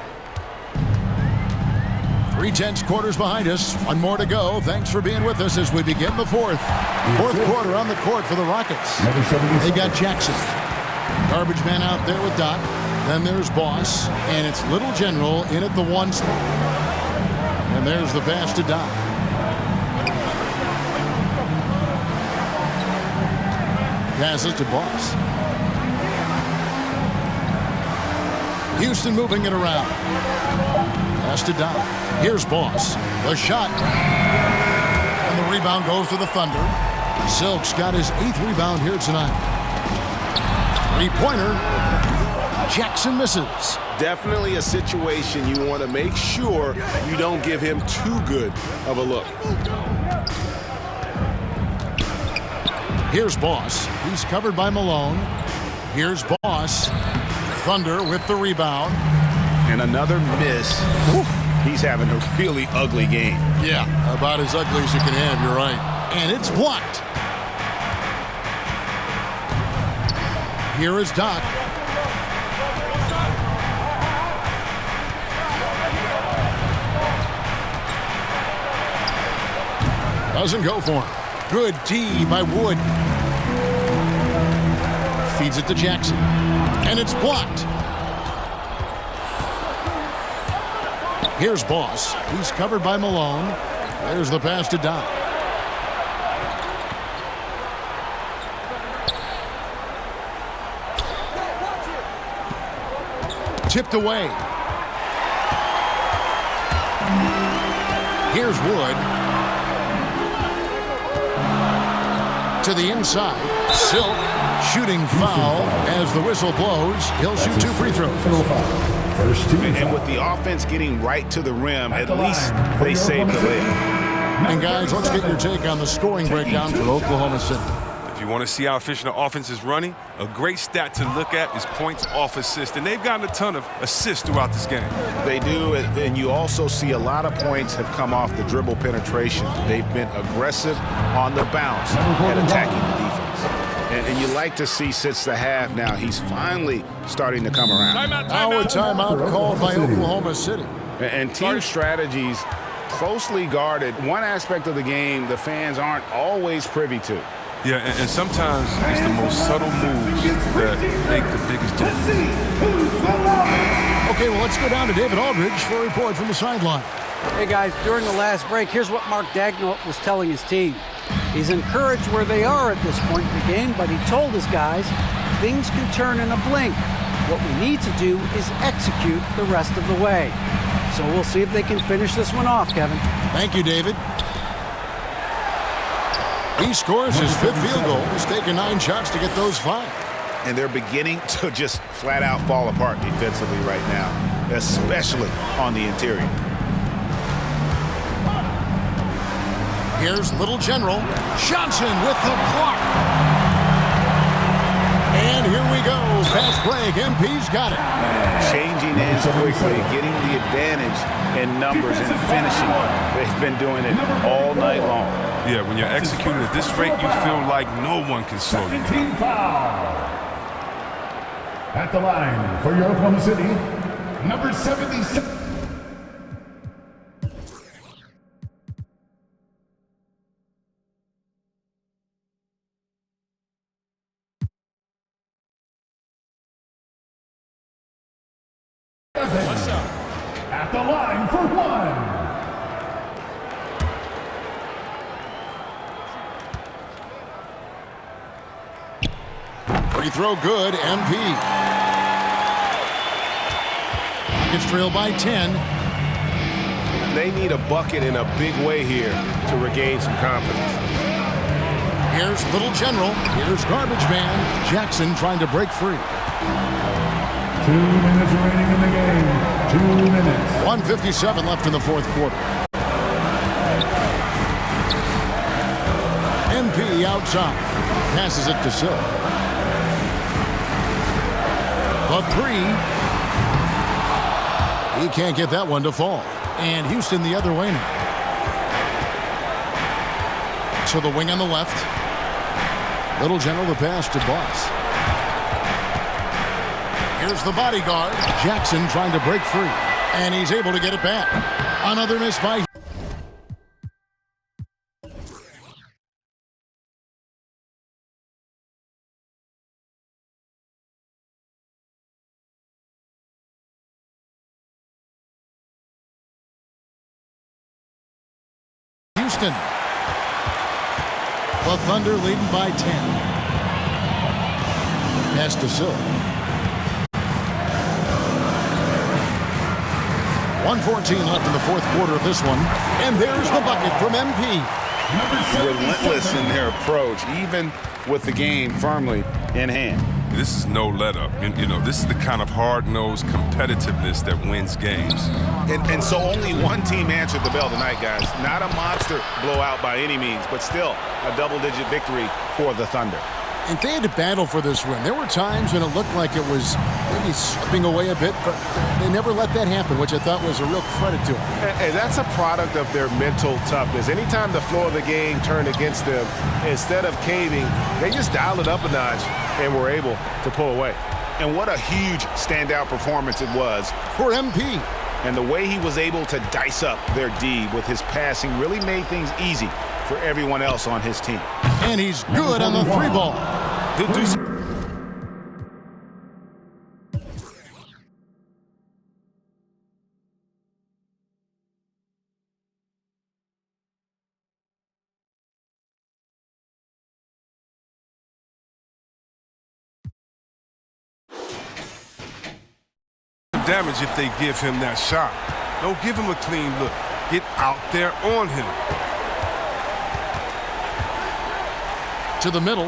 3 quarters behind us. One more to go. Thanks for being with us as we begin the fourth. Fourth quarter on the court for the Rockets. They got Jackson. Garbage man out there with Doc. Then there's Boss. And it's Little General in at the 1 spot. And there's the pass to Doc. Passes to Boss. Houston moving it around. Pass to Doc. Here's Boss. The shot. And the rebound goes to the Thunder. Silk's got his 8th rebound here tonight. 3-pointer. Jackson misses. Definitely a situation you want to make sure you don't give him too good of a look. Here's Boss. He's covered by Malone. Here's Boss. Thunder with the rebound. And another miss. Whew. He's having a really ugly game. Yeah, about as ugly as you can have, you're right. And it's blocked. Here is Doc. Doesn't go for him. Good D by Wood. Feeds it to Jackson. And it's blocked. Here's Boss. He's covered by Malone. There's the pass to Doc. Tipped away. Here's Wood. To the inside. Silk shooting foul as the whistle blows. He'll shoot 2 free throws. And with the offense getting right to the rim, at least they saved the layup. And guys, let's get your take on the scoring breakdown for Oklahoma City. If you want to see how efficient the offense is running, a great stat to look at is points off assist. And they've gotten a ton of assists throughout this game. They do, and you also see a lot of points have come off the dribble penetration. They've been aggressive on the bounce and attacking the defense. And you like to see since the half now, he's finally starting to come around. Now a timeout called by Oklahoma City. And team strategies closely guarded. One aspect of the game the fans aren't always privy to. Yeah, and sometimes it's the most subtle moves that make the biggest difference. Okay, well, let's go down to David Aldridge for a report from the sideline. Hey, guys, during the last break, here's what Mark Dagnall was telling his team. He's encouraged where they are at this point in the game, but he told his guys things can turn in a blink. What we need to do is execute the rest of the way. So we'll see if they can finish this one off, Kevin. Thank you, David. He scores his 5th field goal. He's taken 9 shots to get those 5. And they're beginning to just flat out fall apart defensively right now, especially on the interior. Here's Little General. Johnson with the block. And here we go. Fast break. MP's got it. Changing ends quickly, getting the advantage in numbers and finishing. They've been doing it all night long. Yeah, when you're executing at this rate, you feel like no one can slow you down. At the line for your Oklahoma City, number 76. At the line for 1. Free throw good, MP. Rockets trail by 10. They need a bucket in a big way here to regain some confidence. Here's Little General. Here's Garbage Man. Jackson trying to break free. 2 minutes remaining in the game. 2 minutes. 1:57 left in the 4th quarter. MP outside. Passes it to Silk. The 3. He can't get that one to fall. And Houston the other way now. To the wing on the left. Little General the pass to Boss. Here's the bodyguard. Jackson trying to break free. And he's able to get it back. Another miss by Houston. The Thunder leading by 10. Pass to Silva. 1:14 left in the fourth quarter of this one. And there's the bucket from MP. Relentless in their approach, even with the game firmly in hand. This is no let-up. This is the kind of hard-nosed competitiveness that wins games. And so only one team answered the bell tonight, guys. Not a monster blowout by any means, but still a double-digit victory for the Thunder. And they had to battle for this win. There were times when it looked like it was maybe slipping away a bit, but they never let that happen, which I thought was a real credit to them. And that's a product of their mental toughness. Anytime the flow of the game turned against them, instead of caving, they just dialed it up a notch and were able to pull away. And what a huge standout performance it was for MP. And the way he was able to dice up their D with his passing really made things easy for everyone else on his team. And he's good on the three ball. Damage if they give him that shot. Don't give him a clean look. Get out there on him. To the middle.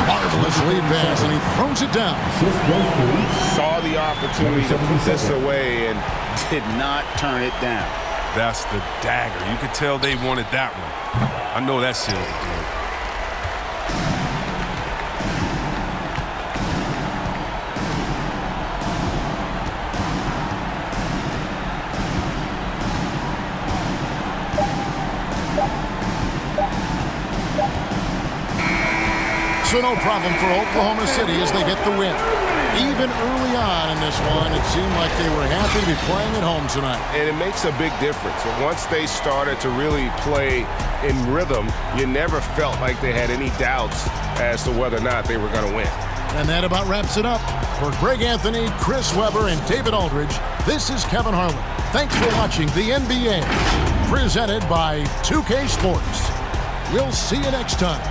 Marvelous lead pass, and he throws it down. Saw the opportunity to put this away and did not turn it down. That's the dagger. You could tell they wanted that one. I know that sealed the deal. So no problem for Oklahoma City as they get the win. Even early on in this one, it seemed like they were happy to be playing at home tonight. And it makes a big difference. And once they started to really play in rhythm, you never felt like they had any doubts as to whether or not they were going to win. And that about wraps it up. For Greg Anthony, Chris Webber, and David Aldridge, this is Kevin Harlan. Thanks for watching the NBA, presented by 2K Sports. We'll see you next time.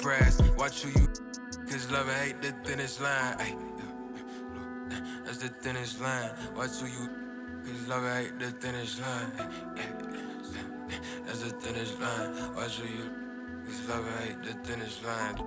brass. Watch who you, cause love and hate the thinnest line. Ay, that's the thinnest line. Watch who you, cause love and hate the thinnest line. Ay, that's the thinnest line. Watch who you, cause love and hate the thinnest line.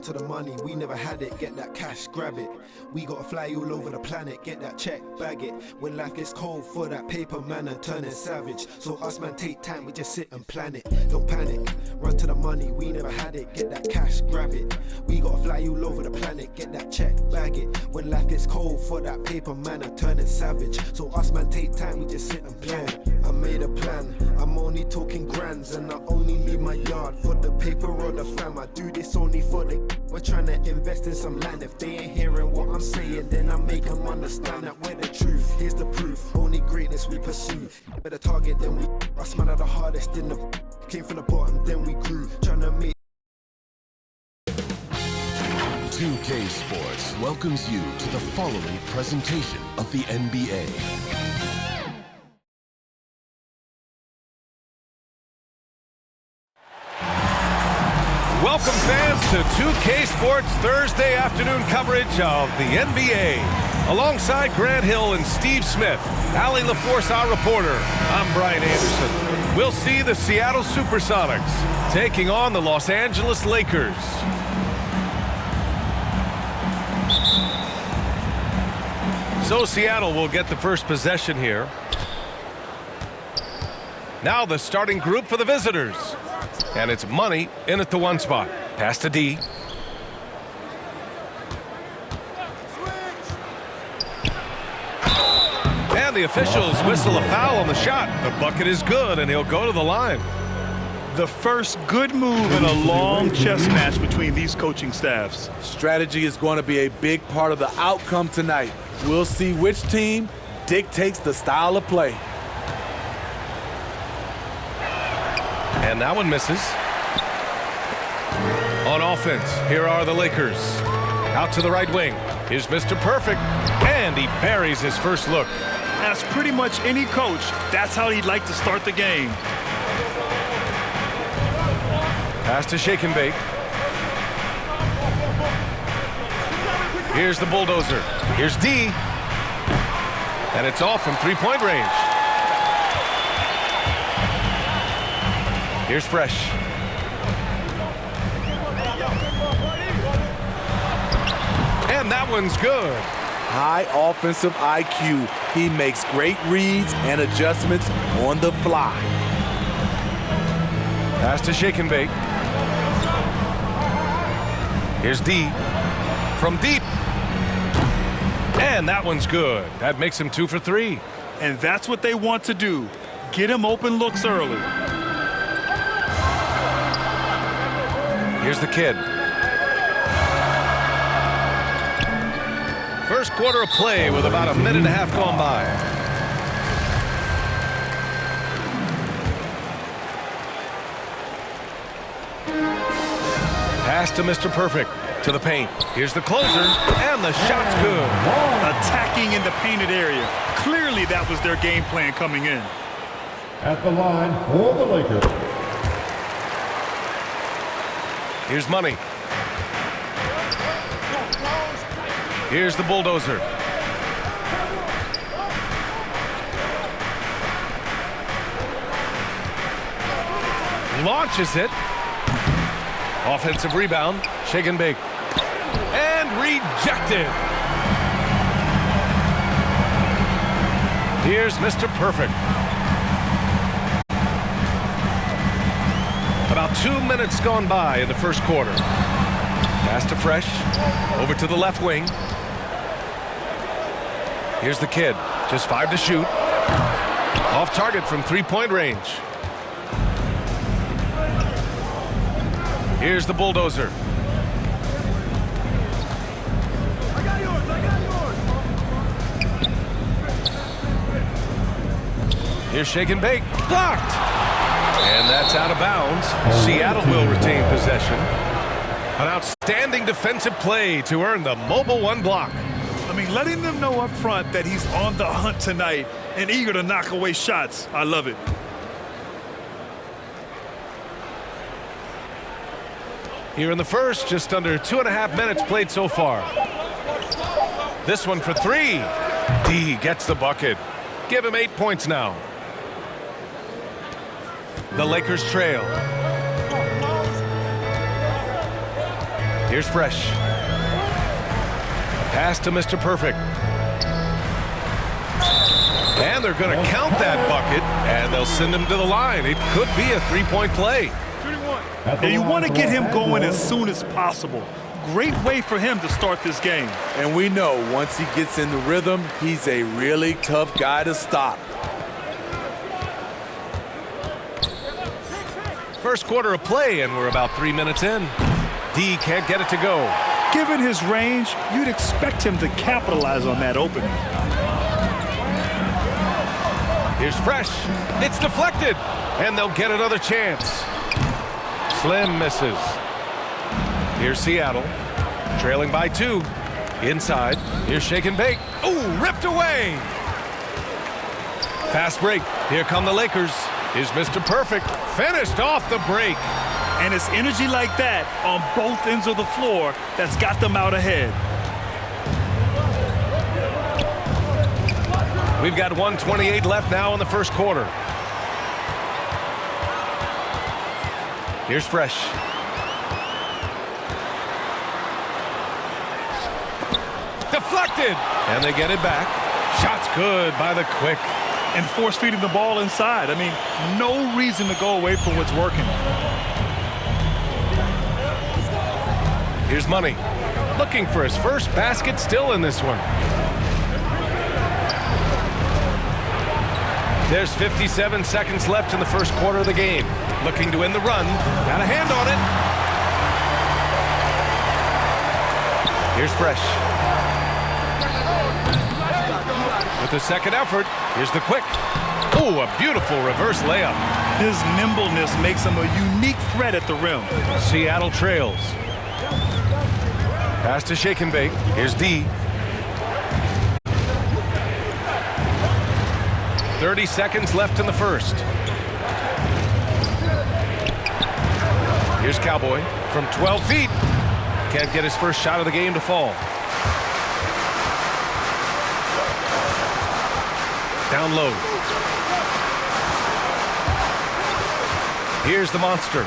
To the money, we never had it, get that cash, grab it. We gotta fly all over the planet, get that check, bag it. When life gets cold for that paper man and turning savage. So us man take time, we just sit and plan it. Don't panic, run to the money, we never had it, get that cash, grab it. We gotta fly all over the planet, get that check, bag it. When life gets cold for that paper man and turning savage. So us man take time, we just sit and plan. I made a plan, I'm only talking grands, and I only leave my yard for the paper or the fam. I do this only for the. We're trying to invest in some land. If they ain't hearing what I'm saying, then I make them understand that we're the truth. Here's the proof, only greatness we pursue. Better target than we. Us man are the hardest in the. Came from the bottom, then we grew. Trying to make. 2K Sports welcomes you to the following presentation of the NBA. Welcome fans to 2K Sports Thursday afternoon coverage of the NBA. Alongside Grant Hill and Steve Smith, Allie LaForce, our reporter, I'm Brian Anderson. We'll see the Seattle Supersonics taking on the Los Angeles Lakers. So Seattle will get the first possession here. Now the starting group for the visitors. And it's Money in at the one spot. Pass to D. And the officials whistle a foul on the shot. The bucket is good, and he'll go to the line. The first good move in a long chess match between these coaching staffs. Strategy is going to be a big part of the outcome tonight. We'll see which team dictates the style of play. And that one misses. On offense, here are the Lakers. Out to the right wing. Here's Mr. Perfect. And he buries his first look. As pretty much any coach, that's how he'd like to start the game. Pass to Shake and Bake. Here's the bulldozer. Here's D. And it's off from three-point range. Here's Fresh. And that one's good. High offensive IQ. He makes great reads and adjustments on the fly. Pass to Shake and Bake. Here's D. From deep. And that one's good. That makes him 2 for 3. And that's what they want to do. Get him open looks early. Here's the Kid. First quarter of play with about a minute and a half gone by. Pass to Mr. Perfect. To the paint. Here's the closer. And the shot's good. Attacking in the painted area. Clearly that was their game plan coming in. At the line for the Lakers. Here's Money. Here's the bulldozer. Launches it. Offensive rebound. Shake and Bake. And rejected. Here's Mr. Perfect. About 2 minutes gone by in the first quarter. Pass to Fresh. Over to the left wing. Here's the Kid. Just 5 to shoot. Off target from three-point range. Here's the bulldozer. Here's shake and bake. Blocked. And that's out of bounds. Seattle will retain possession. An outstanding defensive play to earn the mobile one block. I mean, letting them know up front that he's on the hunt tonight and eager to knock away shots. I love it. Here in the first, just under 2.5 minutes played so far. This one for three. D gets the bucket. Give him 8 points now. The Lakers trail. Here's Fresh. Pass to Mr. Perfect. And they're going to count that bucket, and they'll send him to the line. It could be a three-point play. And you want to get him going as soon as possible. Great way for him to start this game. And we know once he gets in the rhythm, he's a really tough guy to stop. First quarter of play, and we're about 3 minutes in. D can't get it to go. Given his range, you'd expect him to capitalize on that opening. Here's Fresh. It's deflected, and they'll get another chance. Slim misses. Here's Seattle, trailing by 2. Inside, here's shake and bake. Ooh, ripped away. Fast break. Here come the Lakers. Is Mr. Perfect finished off the break. And it's energy like that on both ends of the floor that's got them out ahead. We've got 1:28 left now in the first quarter. Here's Fresh. Deflected, and they get it back. Shot's good by the Quick. And force feeding the ball inside. I mean, no reason to go away from what's working. Here's Money. Looking for his first basket still in this one. There's 57 seconds left in the first quarter of the game. Looking to win the run. Got a hand on it. Here's Fresh. With the second effort, here's the Quick. Oh, a beautiful reverse layup. His nimbleness makes him a unique threat at the rim. Seattle trails. Pass to shake and bake. Here's D. 30 seconds left in the first. Here's Cowboy from 12 feet. Can't get his first shot of the game to fall. Down low. Here's the monster.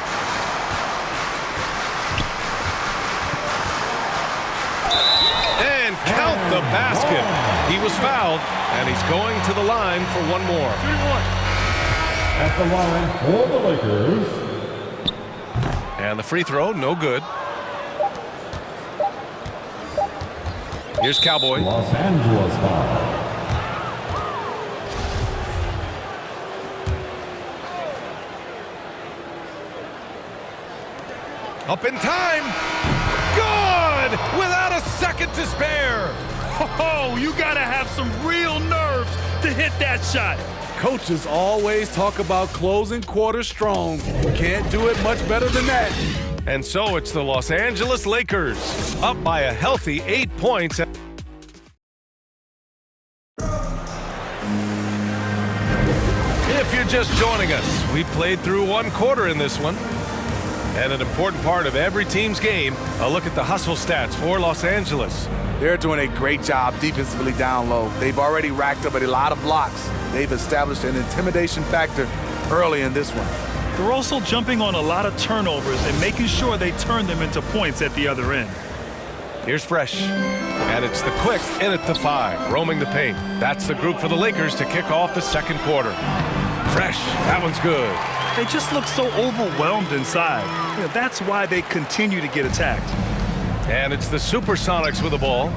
And count the basket. He was fouled, and he's going to the line for one more. At the line for the Lakers. And the free throw, no good. Here's Cowboy. Los Angeles foul. Up in time. Good! Without a second to spare. Oh, you got to have some real nerves to hit that shot. Coaches always talk about closing quarters strong. Can't do it much better than that. And so it's the Los Angeles Lakers, up by a healthy 8 points. If you're just joining us, we played through one quarter in this one. And an important part of every team's game, a look at the hustle stats for Los Angeles. They're doing a great job defensively down low. They've already racked up a lot of blocks. They've established an intimidation factor early in this one. They're also jumping on a lot of turnovers and making sure they turn them into points at the other end. Here's Fresh. And it's the Quick in at the 5, roaming the paint. That's the group for the Lakers to kick off the second quarter. Fresh, that one's good. They just look so overwhelmed inside. That's why they continue to get attacked. And it's the Supersonics with the ball.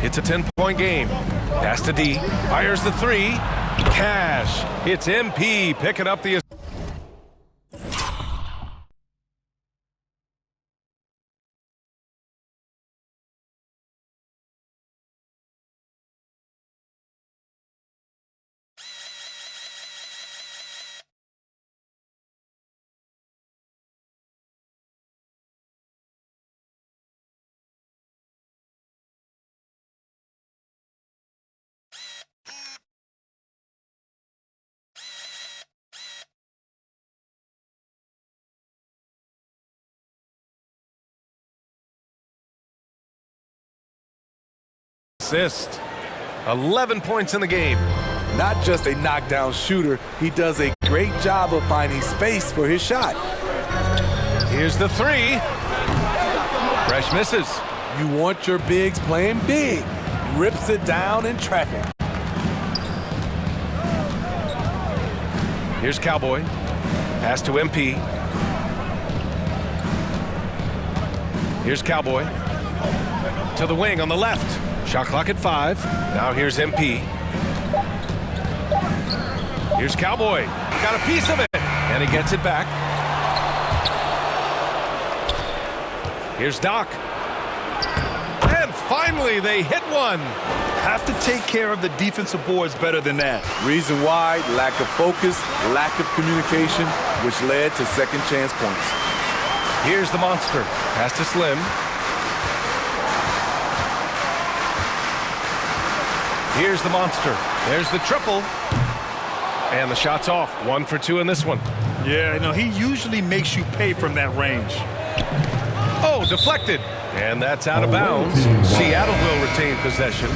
It's a 10-point game. Pass to D. Fires the 3. Cash. It's MP picking up the... assist. 11 points in the game. Not just a knockdown shooter, he does a great job of finding space for his shot. Here's the three. Fresh misses. You want your bigs playing big. Rips it down in traffic. Here's Cowboy. Pass to MP. Here's Cowboy. To the wing on the left. Shot clock at 5. Now here's MP. Here's Cowboy. Got a piece of it. And he gets it back. Here's Doc. And finally they hit one. Have to take care of the defensive boards better than that. Reason why, lack of focus, lack of communication, which led to second chance points. Here's the monster. Pass to Slim. Here's the monster. There's the triple. And the shot's off. 1 for 2 in this one. Yeah, no, he usually makes you pay from that range. Oh, deflected. And that's out of bounds. Seattle will retain possession.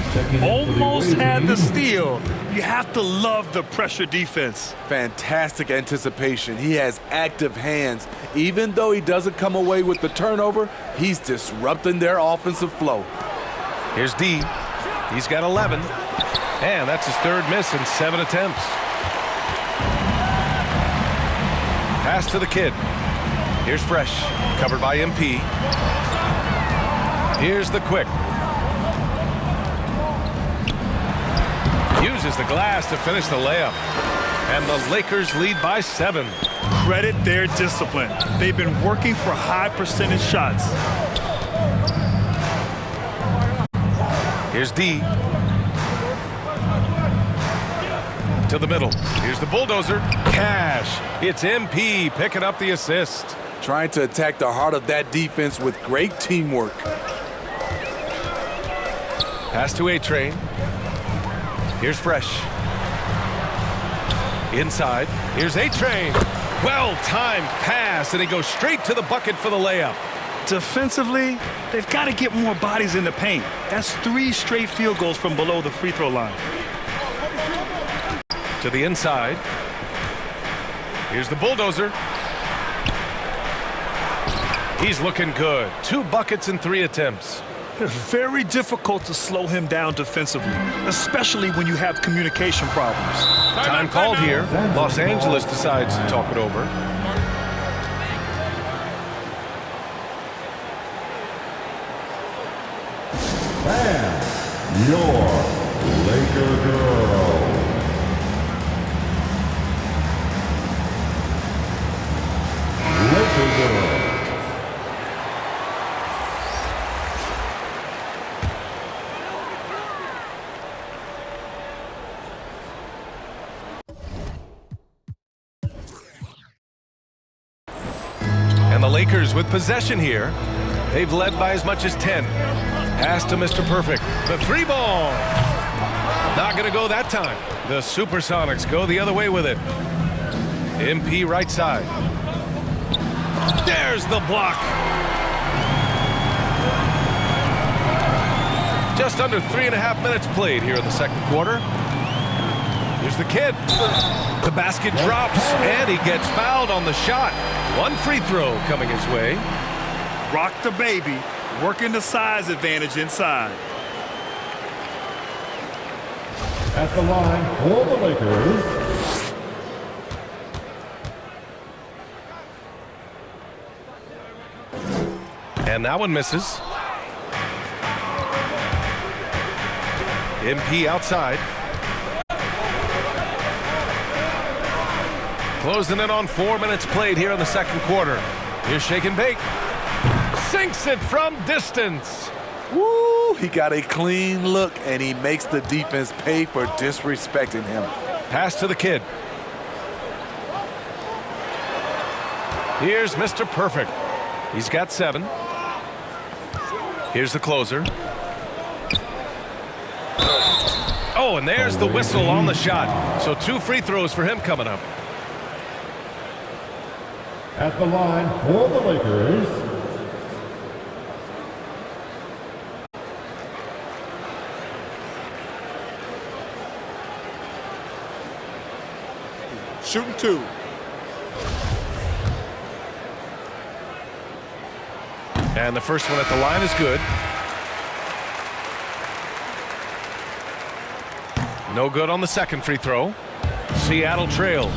Almost had the steal. You have to love the pressure defense. Fantastic anticipation. He has active hands. Even though he doesn't come away with the turnover, he's disrupting their offensive flow. Here's D. He's got 11. And that's his third miss in 7 attempts. Pass to the kid. Here's Fresh. Covered by MP. Here's the quick. Uses the glass to finish the layup. And the Lakers lead by 7. Credit their discipline. They've been working for high percentage shots. Here's D. To the middle. Here's the bulldozer. Cash. It's MP picking up the assist. Trying to attack the heart of that defense with great teamwork. Pass to A-Train. Here's Fresh. Inside. Here's A-Train. Well-timed pass, and he goes straight to the bucket for the layup. Defensively, they've got to get more bodies in the paint. That's 3 straight field goals from below the free throw line. To the inside. Here's the bulldozer. He's looking good. 2 buckets in 3 attempts. Very difficult to slow him down defensively, especially when you have communication problems. Time called here. Los Angeles decides to talk it over. And your Laker girl. Laker girl. And the Lakers with possession here. They've led by as much as 10. Pass to Mr. Perfect. The 3 ball. Not going to go that time. The Supersonics go the other way with it. MP right side. There's the block. Just under 3.5 minutes played here in the second quarter. Here's the kid. The basket drops, and he gets fouled on the shot. 1 free throw coming his way. Rock the baby, working the size advantage inside. At the line for the Lakers. And that one misses. MP outside. Closing in on 4 minutes played here in the second quarter. Here's Shake and Bake. Sinks it from distance. Woo! He got a clean look, and he makes the defense pay for disrespecting him. Pass to the kid. Here's Mr. Perfect. He's got 7. Here's the closer. Oh, and there's the whistle on the shot. So 2 free throws for him coming up. At the line for the Lakers. shooting 2. And the first one at the line is good. No good on the second free throw. Seattle trails.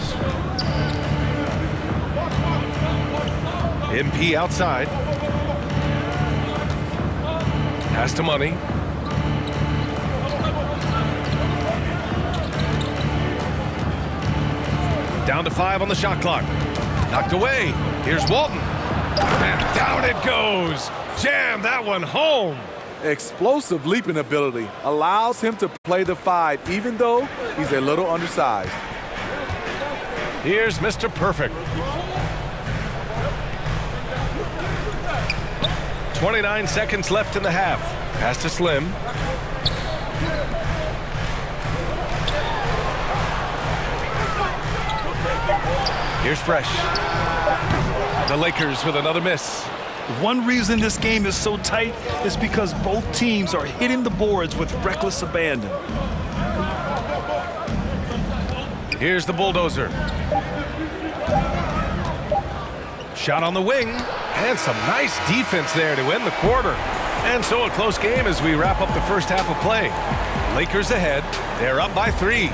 MP outside. Pass to Money. Down to 5 on the shot clock. Knocked away. Here's Walton. And down it goes. Jam that one home. Explosive leaping ability allows him to play the 5, even though he's a little undersized. Here's Mr. Perfect. 29 seconds left in the half. Pass to Slim. Here's Fresh. The Lakers with another miss. One reason this game is so tight is because both teams are hitting the boards with reckless abandon. Here's the bulldozer. Shot on the wing, and some nice defense there to end the quarter. And so a close game as we wrap up the first half of play. Lakers ahead. They're up by 3.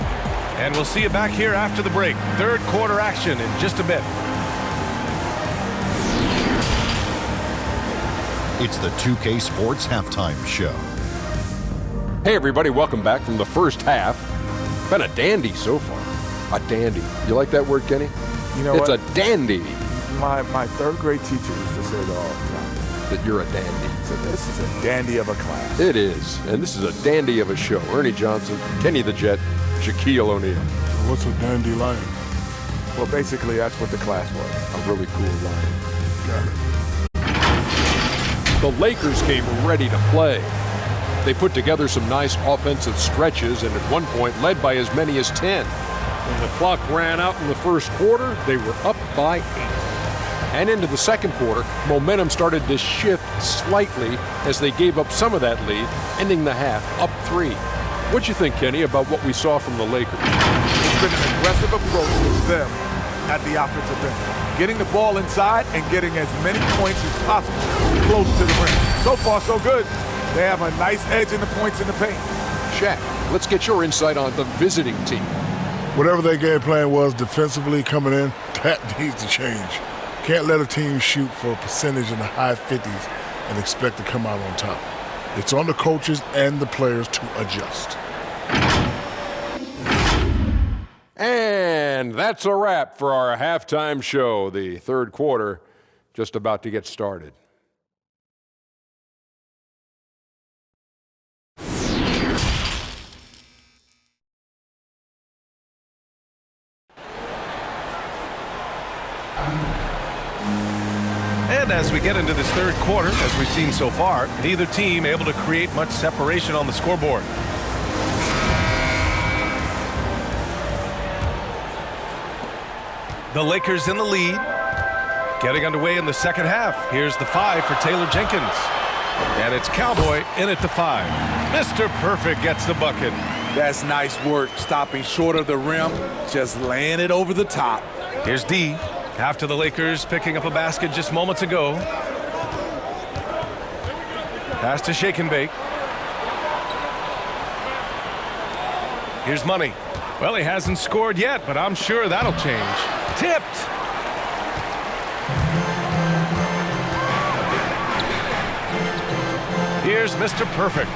And we'll see you back here after the break. Third quarter action in just a bit. It's the 2K Sports Halftime Show. Hey everybody, welcome back from the first half. Been a dandy so far. A dandy. You like that word, Kenny? You know it's what? a dandy. My third grade teacher used to say that all the time. That you're a dandy. So this is a dandy of a class. It is. And this is a dandy of a show. Ernie Johnson, Kenny the Jet, Shaquille O'Neal. What's a dandy lion? Well, basically, that's what the class was. A really cool lion. Got it. The Lakers came ready to play. They put together some nice offensive stretches and at one point led by as many as 10. When the clock ran out in the first quarter, they were up by 8. And into the second quarter, momentum started to shift slightly as they gave up some of that lead, ending the half up 3. What'd you think, Kenny, about what we saw from the Lakers? It's been an aggressive approach with them at the offensive end. Getting the ball inside and getting as many points as possible close to the rim. So far, so good. They have a nice edge in the points in the paint. Shaq, let's get your insight on the visiting team. Whatever their game plan was defensively coming in, that needs to change. Can't let a team shoot for a percentage in the high 50s and expect to come out on top. It's on the coaches and the players to adjust. And that's a wrap for our halftime show. The third quarter just about to get started. And as we get into this third quarter, as we've seen so far, neither team able to create much separation on the scoreboard. The Lakers in the lead. Getting underway in the second half. Here's the 5 for Taylor Jenkins. And it's Cowboy in at the 5. Mr. Perfect gets the bucket. That's nice work, stopping short of the rim, just laying it over the top. Here's D. After the Lakers picking up a basket just moments ago. Pass to Shake and Bake. Here's Money. Well, he hasn't scored yet, but I'm sure that'll change. Tipped. Here's Mr. Perfect.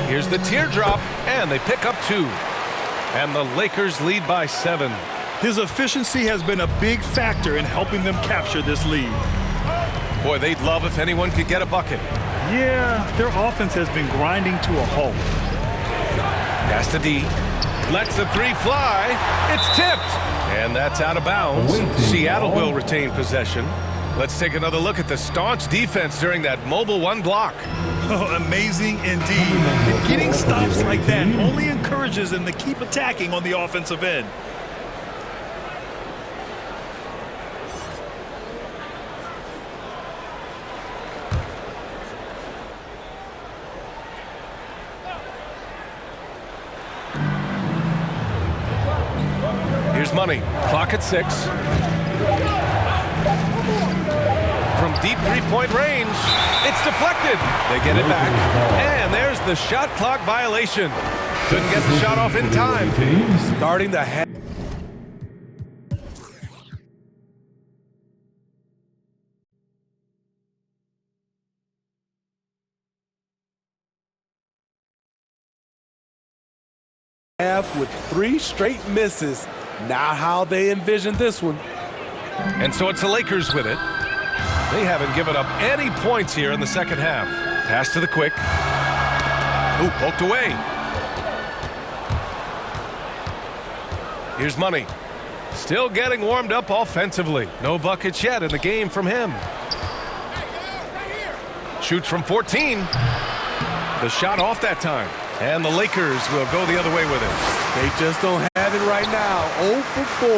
Here's the teardrop, and they pick up 2. And the Lakers lead by 7. His efficiency has been a big factor in helping them capture this lead. Boy, they'd love if anyone could get a bucket. Yeah, their offense has been grinding to a halt. Pass to D. Lets the 3 fly. It's tipped. And that's out of bounds. Seattle will retain possession. Let's take another look at the staunch defense during that mobile 1 block. Oh, amazing indeed. And getting stops like that only encourages them to keep attacking on the offensive end. Money. Clock at 6. From deep three-point range, it's deflected. They get it back. And there's the shot clock violation. Couldn't get the shot off in time. Starting the half. With 3 straight misses. Not how they envisioned this one. And so it's the Lakers with it. They haven't given up any points here in the second half. Pass to the quick. Ooh, poked away. Here's Money. Still getting warmed up offensively. No buckets yet in the game from him. Shoots from 14. The shot off that time. And the Lakers will go the other way with it. They just don't have it right now. 0 for 4.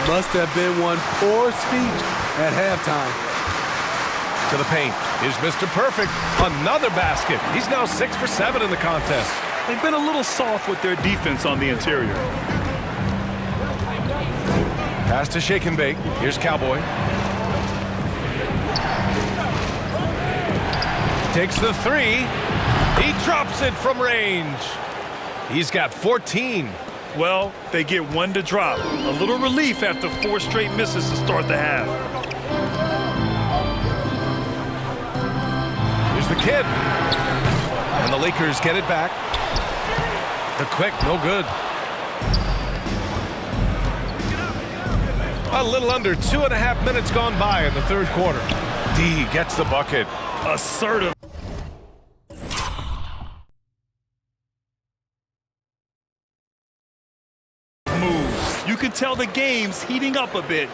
Must have been one poor speech at halftime. To the paint. Here's Mr. Perfect. Another basket. He's now 6 for 7 in the contest. They've been a little soft with their defense on the interior. Pass to Shake and Bake. Here's Cowboy. Takes the 3. He drops it from range. He's got 14. Well, they get 1 to drop. A little relief after 4 straight misses to start the half. Here's the kid. And the Lakers get it back. The quick, no good. A little under 2.5 minutes gone by in the third quarter. D gets the bucket. Assertive. You can tell the game's heating up a bit.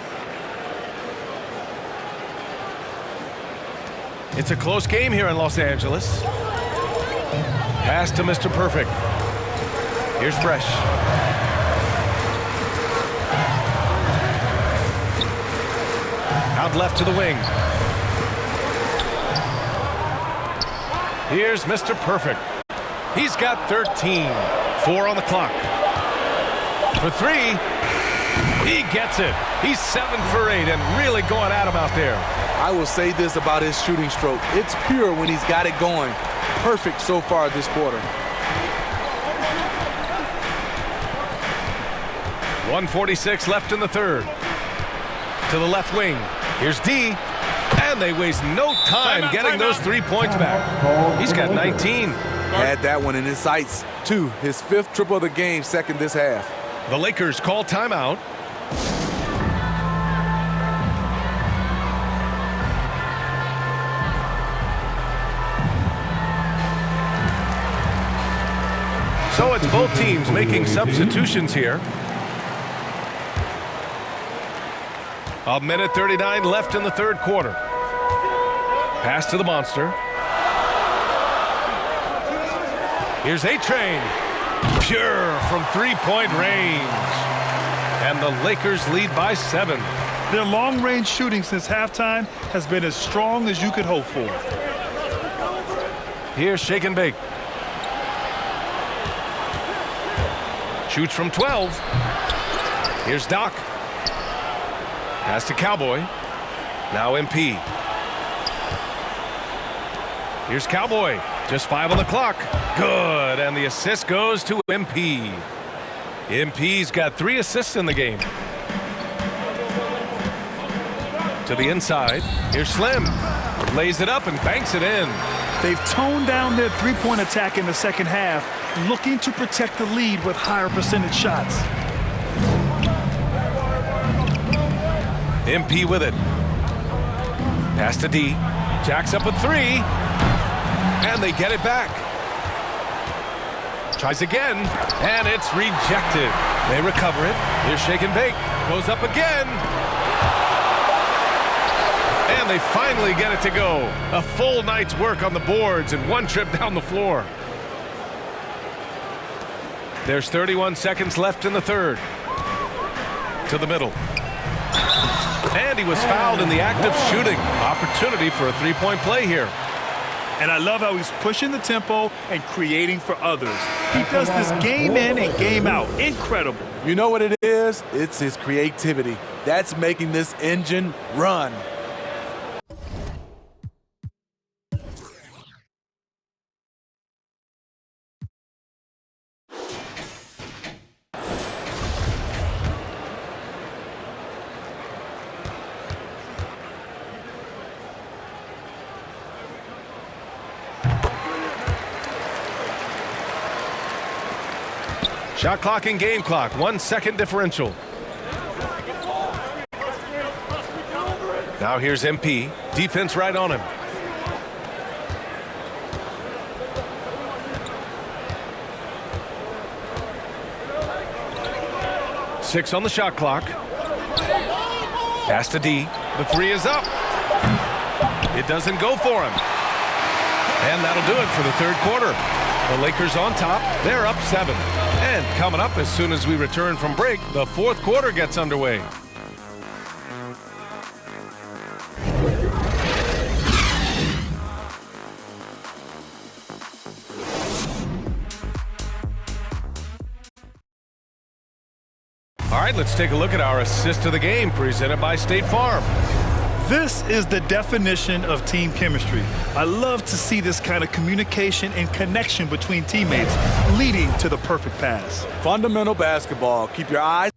It's a close game here in Los Angeles. Pass to Mr. Perfect. Here's Fresh. Out left to the wing. Here's Mr. Perfect. He's got 13. 4 on the clock. For 3, he gets it. He's 7 for 8 and really going at him out there. I will say this about his shooting stroke. It's pure when he's got it going. Perfect so far this quarter. 1:46 left in the third. To the left wing. Here's D. And they waste no time getting those 3 points back. He's got 19. Had that one in his sights, too. His 5th triple of the game, second this half. The Lakers call timeout. So it's both teams making substitutions here. 1:39 left in the third quarter. Pass to the monster. Here's A-Train. Pure from three-point range. And the Lakers lead by 7. Their long-range shooting since halftime has been as strong as you could hope for. Here's Shake and Bake. Shoots from 12. Here's Doc. Pass to Cowboy. Now MP. Here's Cowboy. Just 5 on the clock. Good. And the assist goes to MP. MP's got 3 assists in the game. To the inside. Here's Slim. Lays it up and banks it in. They've toned down their three-point attack in the second half, looking to protect the lead with higher percentage shots. MP with it. Pass to D. Jacks up a 3. And they get it back. Tries again. And it's rejected. They recover it. Here's Shake and Bake. Goes up again. And they finally get it to go. A full night's work on the boards and 1 trip down the floor. There's 31 seconds left in the third. To the middle. And he was fouled in the act of shooting. Opportunity for a 3-point play here. And I love how he's pushing the tempo and creating for others. He does this game in and game out. Incredible. You know what it is? It's his creativity. That's making this engine run. Shot clock and game clock, 1 second differential. Now here's MP. Defense right on him. Six on the shot clock. Pass to D. The three is up. It doesn't go for him. And that'll do it for the third quarter. The Lakers on top. They're up 7. And coming up as soon as we return from break, the fourth quarter gets underway. All right, let's take a look at our assist of the game presented by State Farm. This is the definition of team chemistry. I love to see this kind of communication and connection between teammates leading to the perfect pass. Fundamental basketball. Keep your eyes.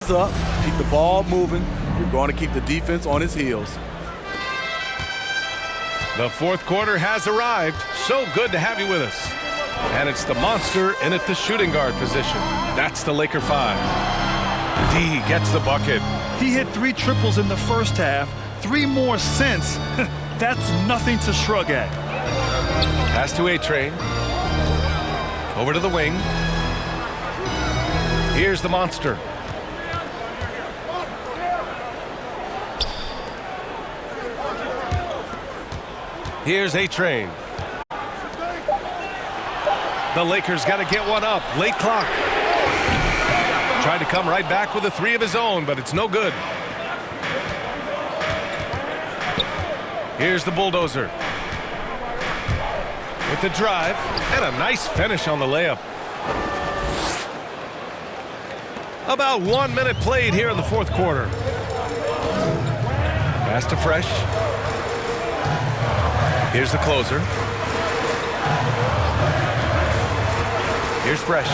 Up, keep the ball moving. You're going to keep the defense on his heels. The fourth quarter has arrived. So good to have you with us. And it's the monster in at the shooting guard position. That's the Laker 5. D gets the bucket. He hit 3 triples in the first half, 3 more since. That's nothing to shrug at. Pass to A-Train. Over to the wing. Here's the monster. Here's A-Train. The Lakers got to get one up. Late clock. Tried to come right back with a 3 of his own, but it's no good. Here's the bulldozer. With the drive, and a nice finish on the layup. About 1 minute played here in the fourth quarter. Pass to Fresh. Here's the closer. Here's Fresh.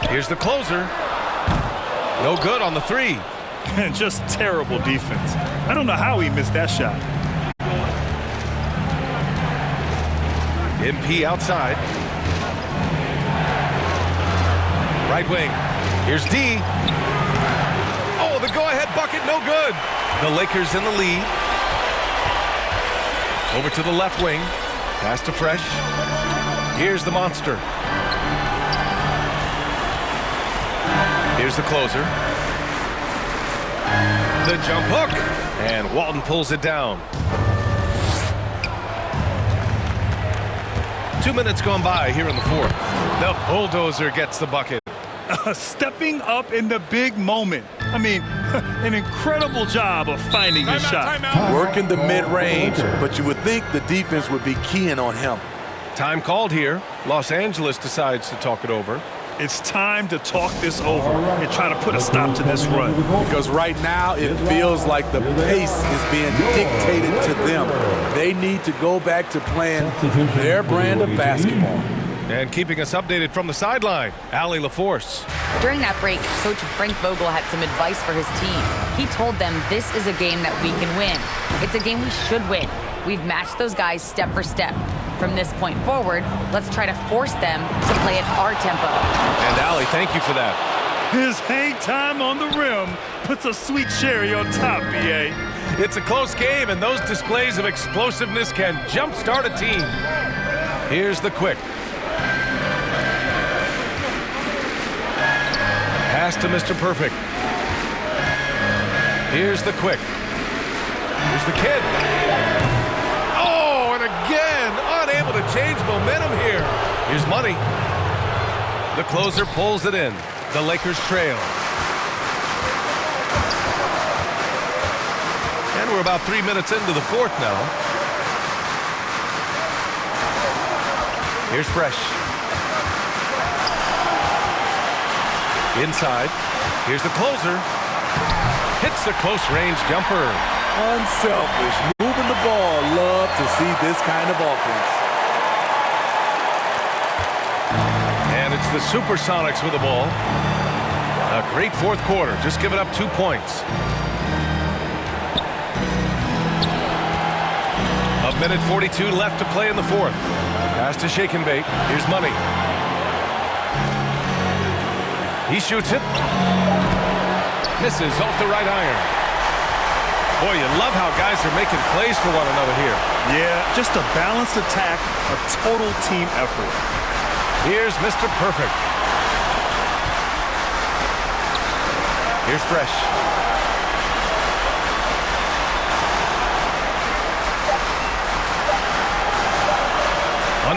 Here's the closer. No good on the 3. Just terrible defense. I don't know how he missed that shot. MP outside. Right wing. Here's D. The go-ahead bucket, no good. The Lakers in the lead. Over to the left wing. Pass to Fresh. Here's the monster. Here's the closer. The jump hook. And Walton pulls it down. 2 minutes gone by here in the fourth. The bulldozer gets the bucket. Stepping up in the big moment. I mean, an incredible job of finding his shot. Working the mid-range, but you would think the defense would be keying on him. Time called here. Los Angeles decides to talk it over. It's time to talk this over and try to put a stop to this run. Because right now it feels like the pace is being dictated to them. They need to go back to playing their brand of basketball. And keeping us updated from the sideline, Allie LaForce. During that break, Coach Frank Vogel had some advice for his team. He told them this is a game that we can win. It's a game we should win. We've matched those guys step for step. From this point forward, let's try to force them to play at our tempo. And Allie, thank you for that. His hang time on the rim puts a sweet cherry on top, B.A. It's a close game, and those displays of explosiveness can jumpstart a team. Here's the quick. Pass to Mr. Perfect. Here's the quick. Here's the kid. Oh, and again, unable to change momentum here. Here's Money. The closer pulls it in. The Lakers trail. And we're about 3 minutes into the fourth now. Here's Fresh. Inside. Here's the closer. Hits the close range jumper. Unselfish. Moving the ball. Love to see this kind of offense. And it's the Supersonics with the ball. A great fourth quarter. Just giving up 2 points. A minute 42 left to play in the fourth. Pass to Shake and Bake. Here's Money. He shoots it. Misses off the right iron. Boy, you love how guys are making plays for one another here. Yeah, just a balanced attack, a total team effort. Here's Mr. Perfect. Here's Fresh.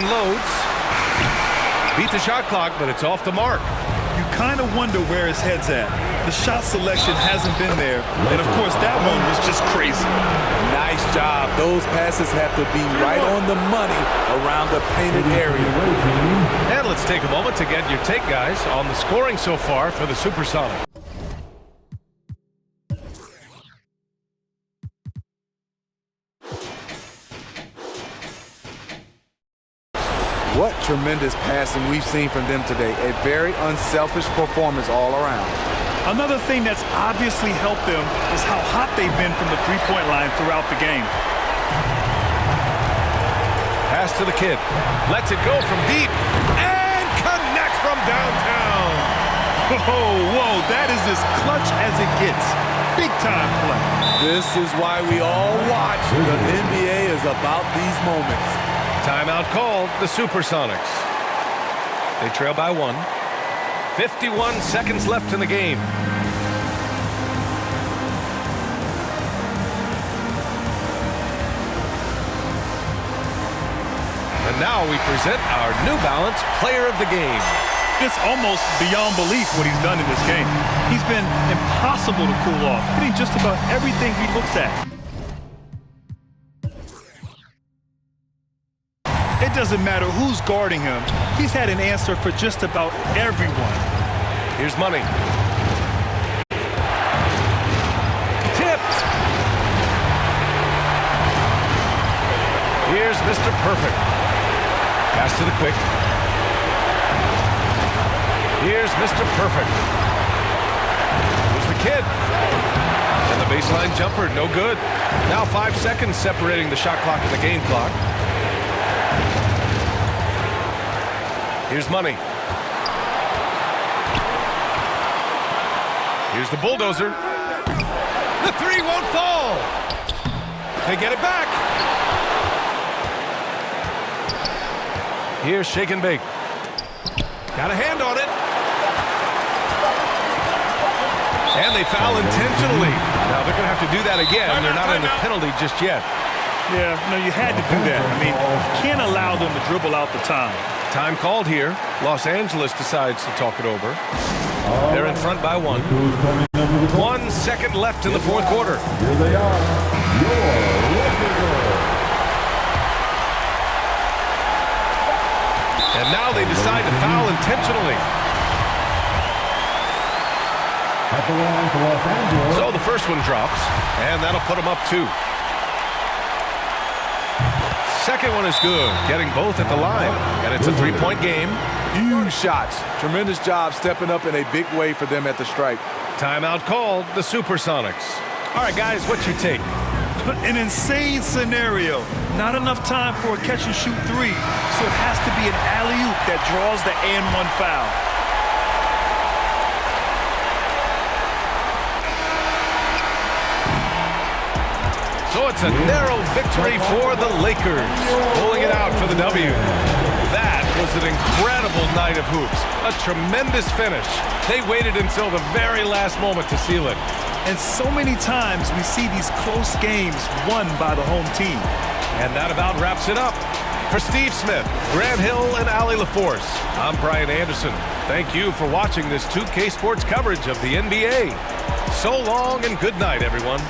Unloads. Beat the shot clock, but it's off the mark. You kind of wonder where his head's at. The shot selection hasn't been there. And, of course, that one was just crazy. Nice job. Those passes have to be right on the money around the painted area. And let's take a moment to get your take, guys, on the scoring so far for the Supersonics. What tremendous passing we've seen from them today. A very unselfish performance all around. Another thing that's obviously helped them is how hot they've been from the three-point line throughout the game. Pass to the kid. Lets it go from deep. And connects from downtown. Whoa, that is as clutch as it gets. Big-time play. This is why we all watch. The NBA is about these moments. Timeout called, the Supersonics. They trail by 1. 51 seconds left in the game. And now we present our New Balance Player of the Game. It's almost beyond belief what he's done in this game. He's been impossible to cool off, hitting just about everything he looks at. It doesn't matter who's guarding him. He's had an answer for just about everyone. Here's Money. Tipped. Here's Mr. Perfect. Pass to the quick. Here's Mr. Perfect. Here's the kid. And the baseline jumper, no good. Now 5 seconds separating the shot clock and the game clock. Here's Money. Here's the bulldozer. The three won't fall. They get it back. Here's Shake and Bake. Got a hand on it. And they foul intentionally. Now they're going to have to do that again. They're not in the penalty just yet. Yeah, no, you had to do that. I mean, you can't allow them to dribble out the time. Time called here. Los Angeles decides to talk it over. They're in front by 1. 1 second left in the fourth quarter. Here they are, your Lakers. And now they decide to foul intentionally. At the line for Los Angeles. So the first one drops, and that'll put them up 2. Second one is good, getting both at the line. And it's a 3-point game. Huge shots. Tremendous job stepping up in a big way for them at the stripe. Timeout called, the Supersonics. All right, guys, what's your take? An insane scenario. Not enough time for a catch-and-shoot 3, so it has to be an alley-oop that draws the and-one foul. So it's a narrow victory for the Lakers, pulling it out for the W. That was an incredible night of hoops. A tremendous finish. They waited until the very last moment to seal it. And so many times we see these close games won by the home team. And that about wraps it up. For Steve Smith, Grant Hill, and Allie LaForce, I'm Brian Anderson. Thank you for watching this 2K Sports coverage of the NBA. So long and good night, everyone.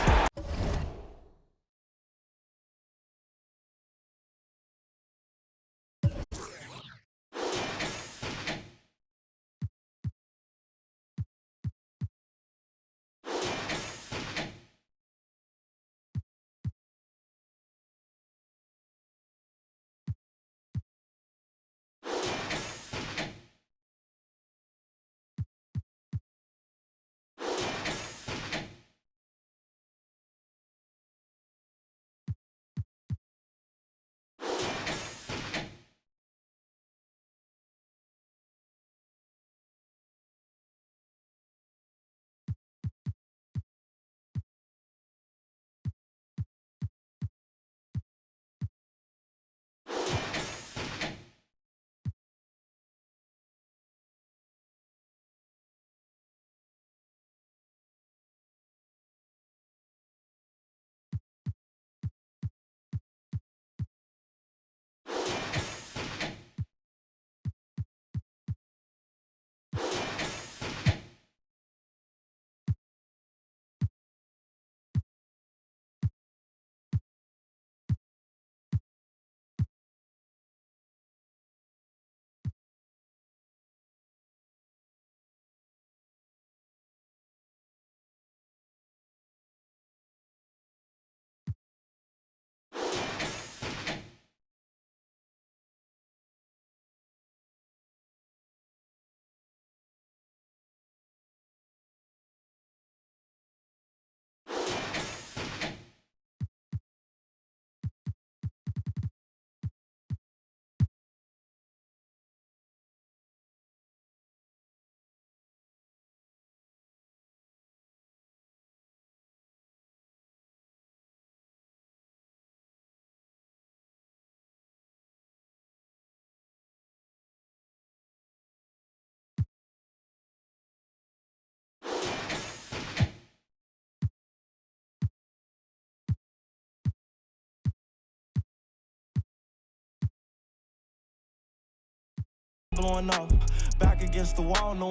Blowing up, back against the wall, no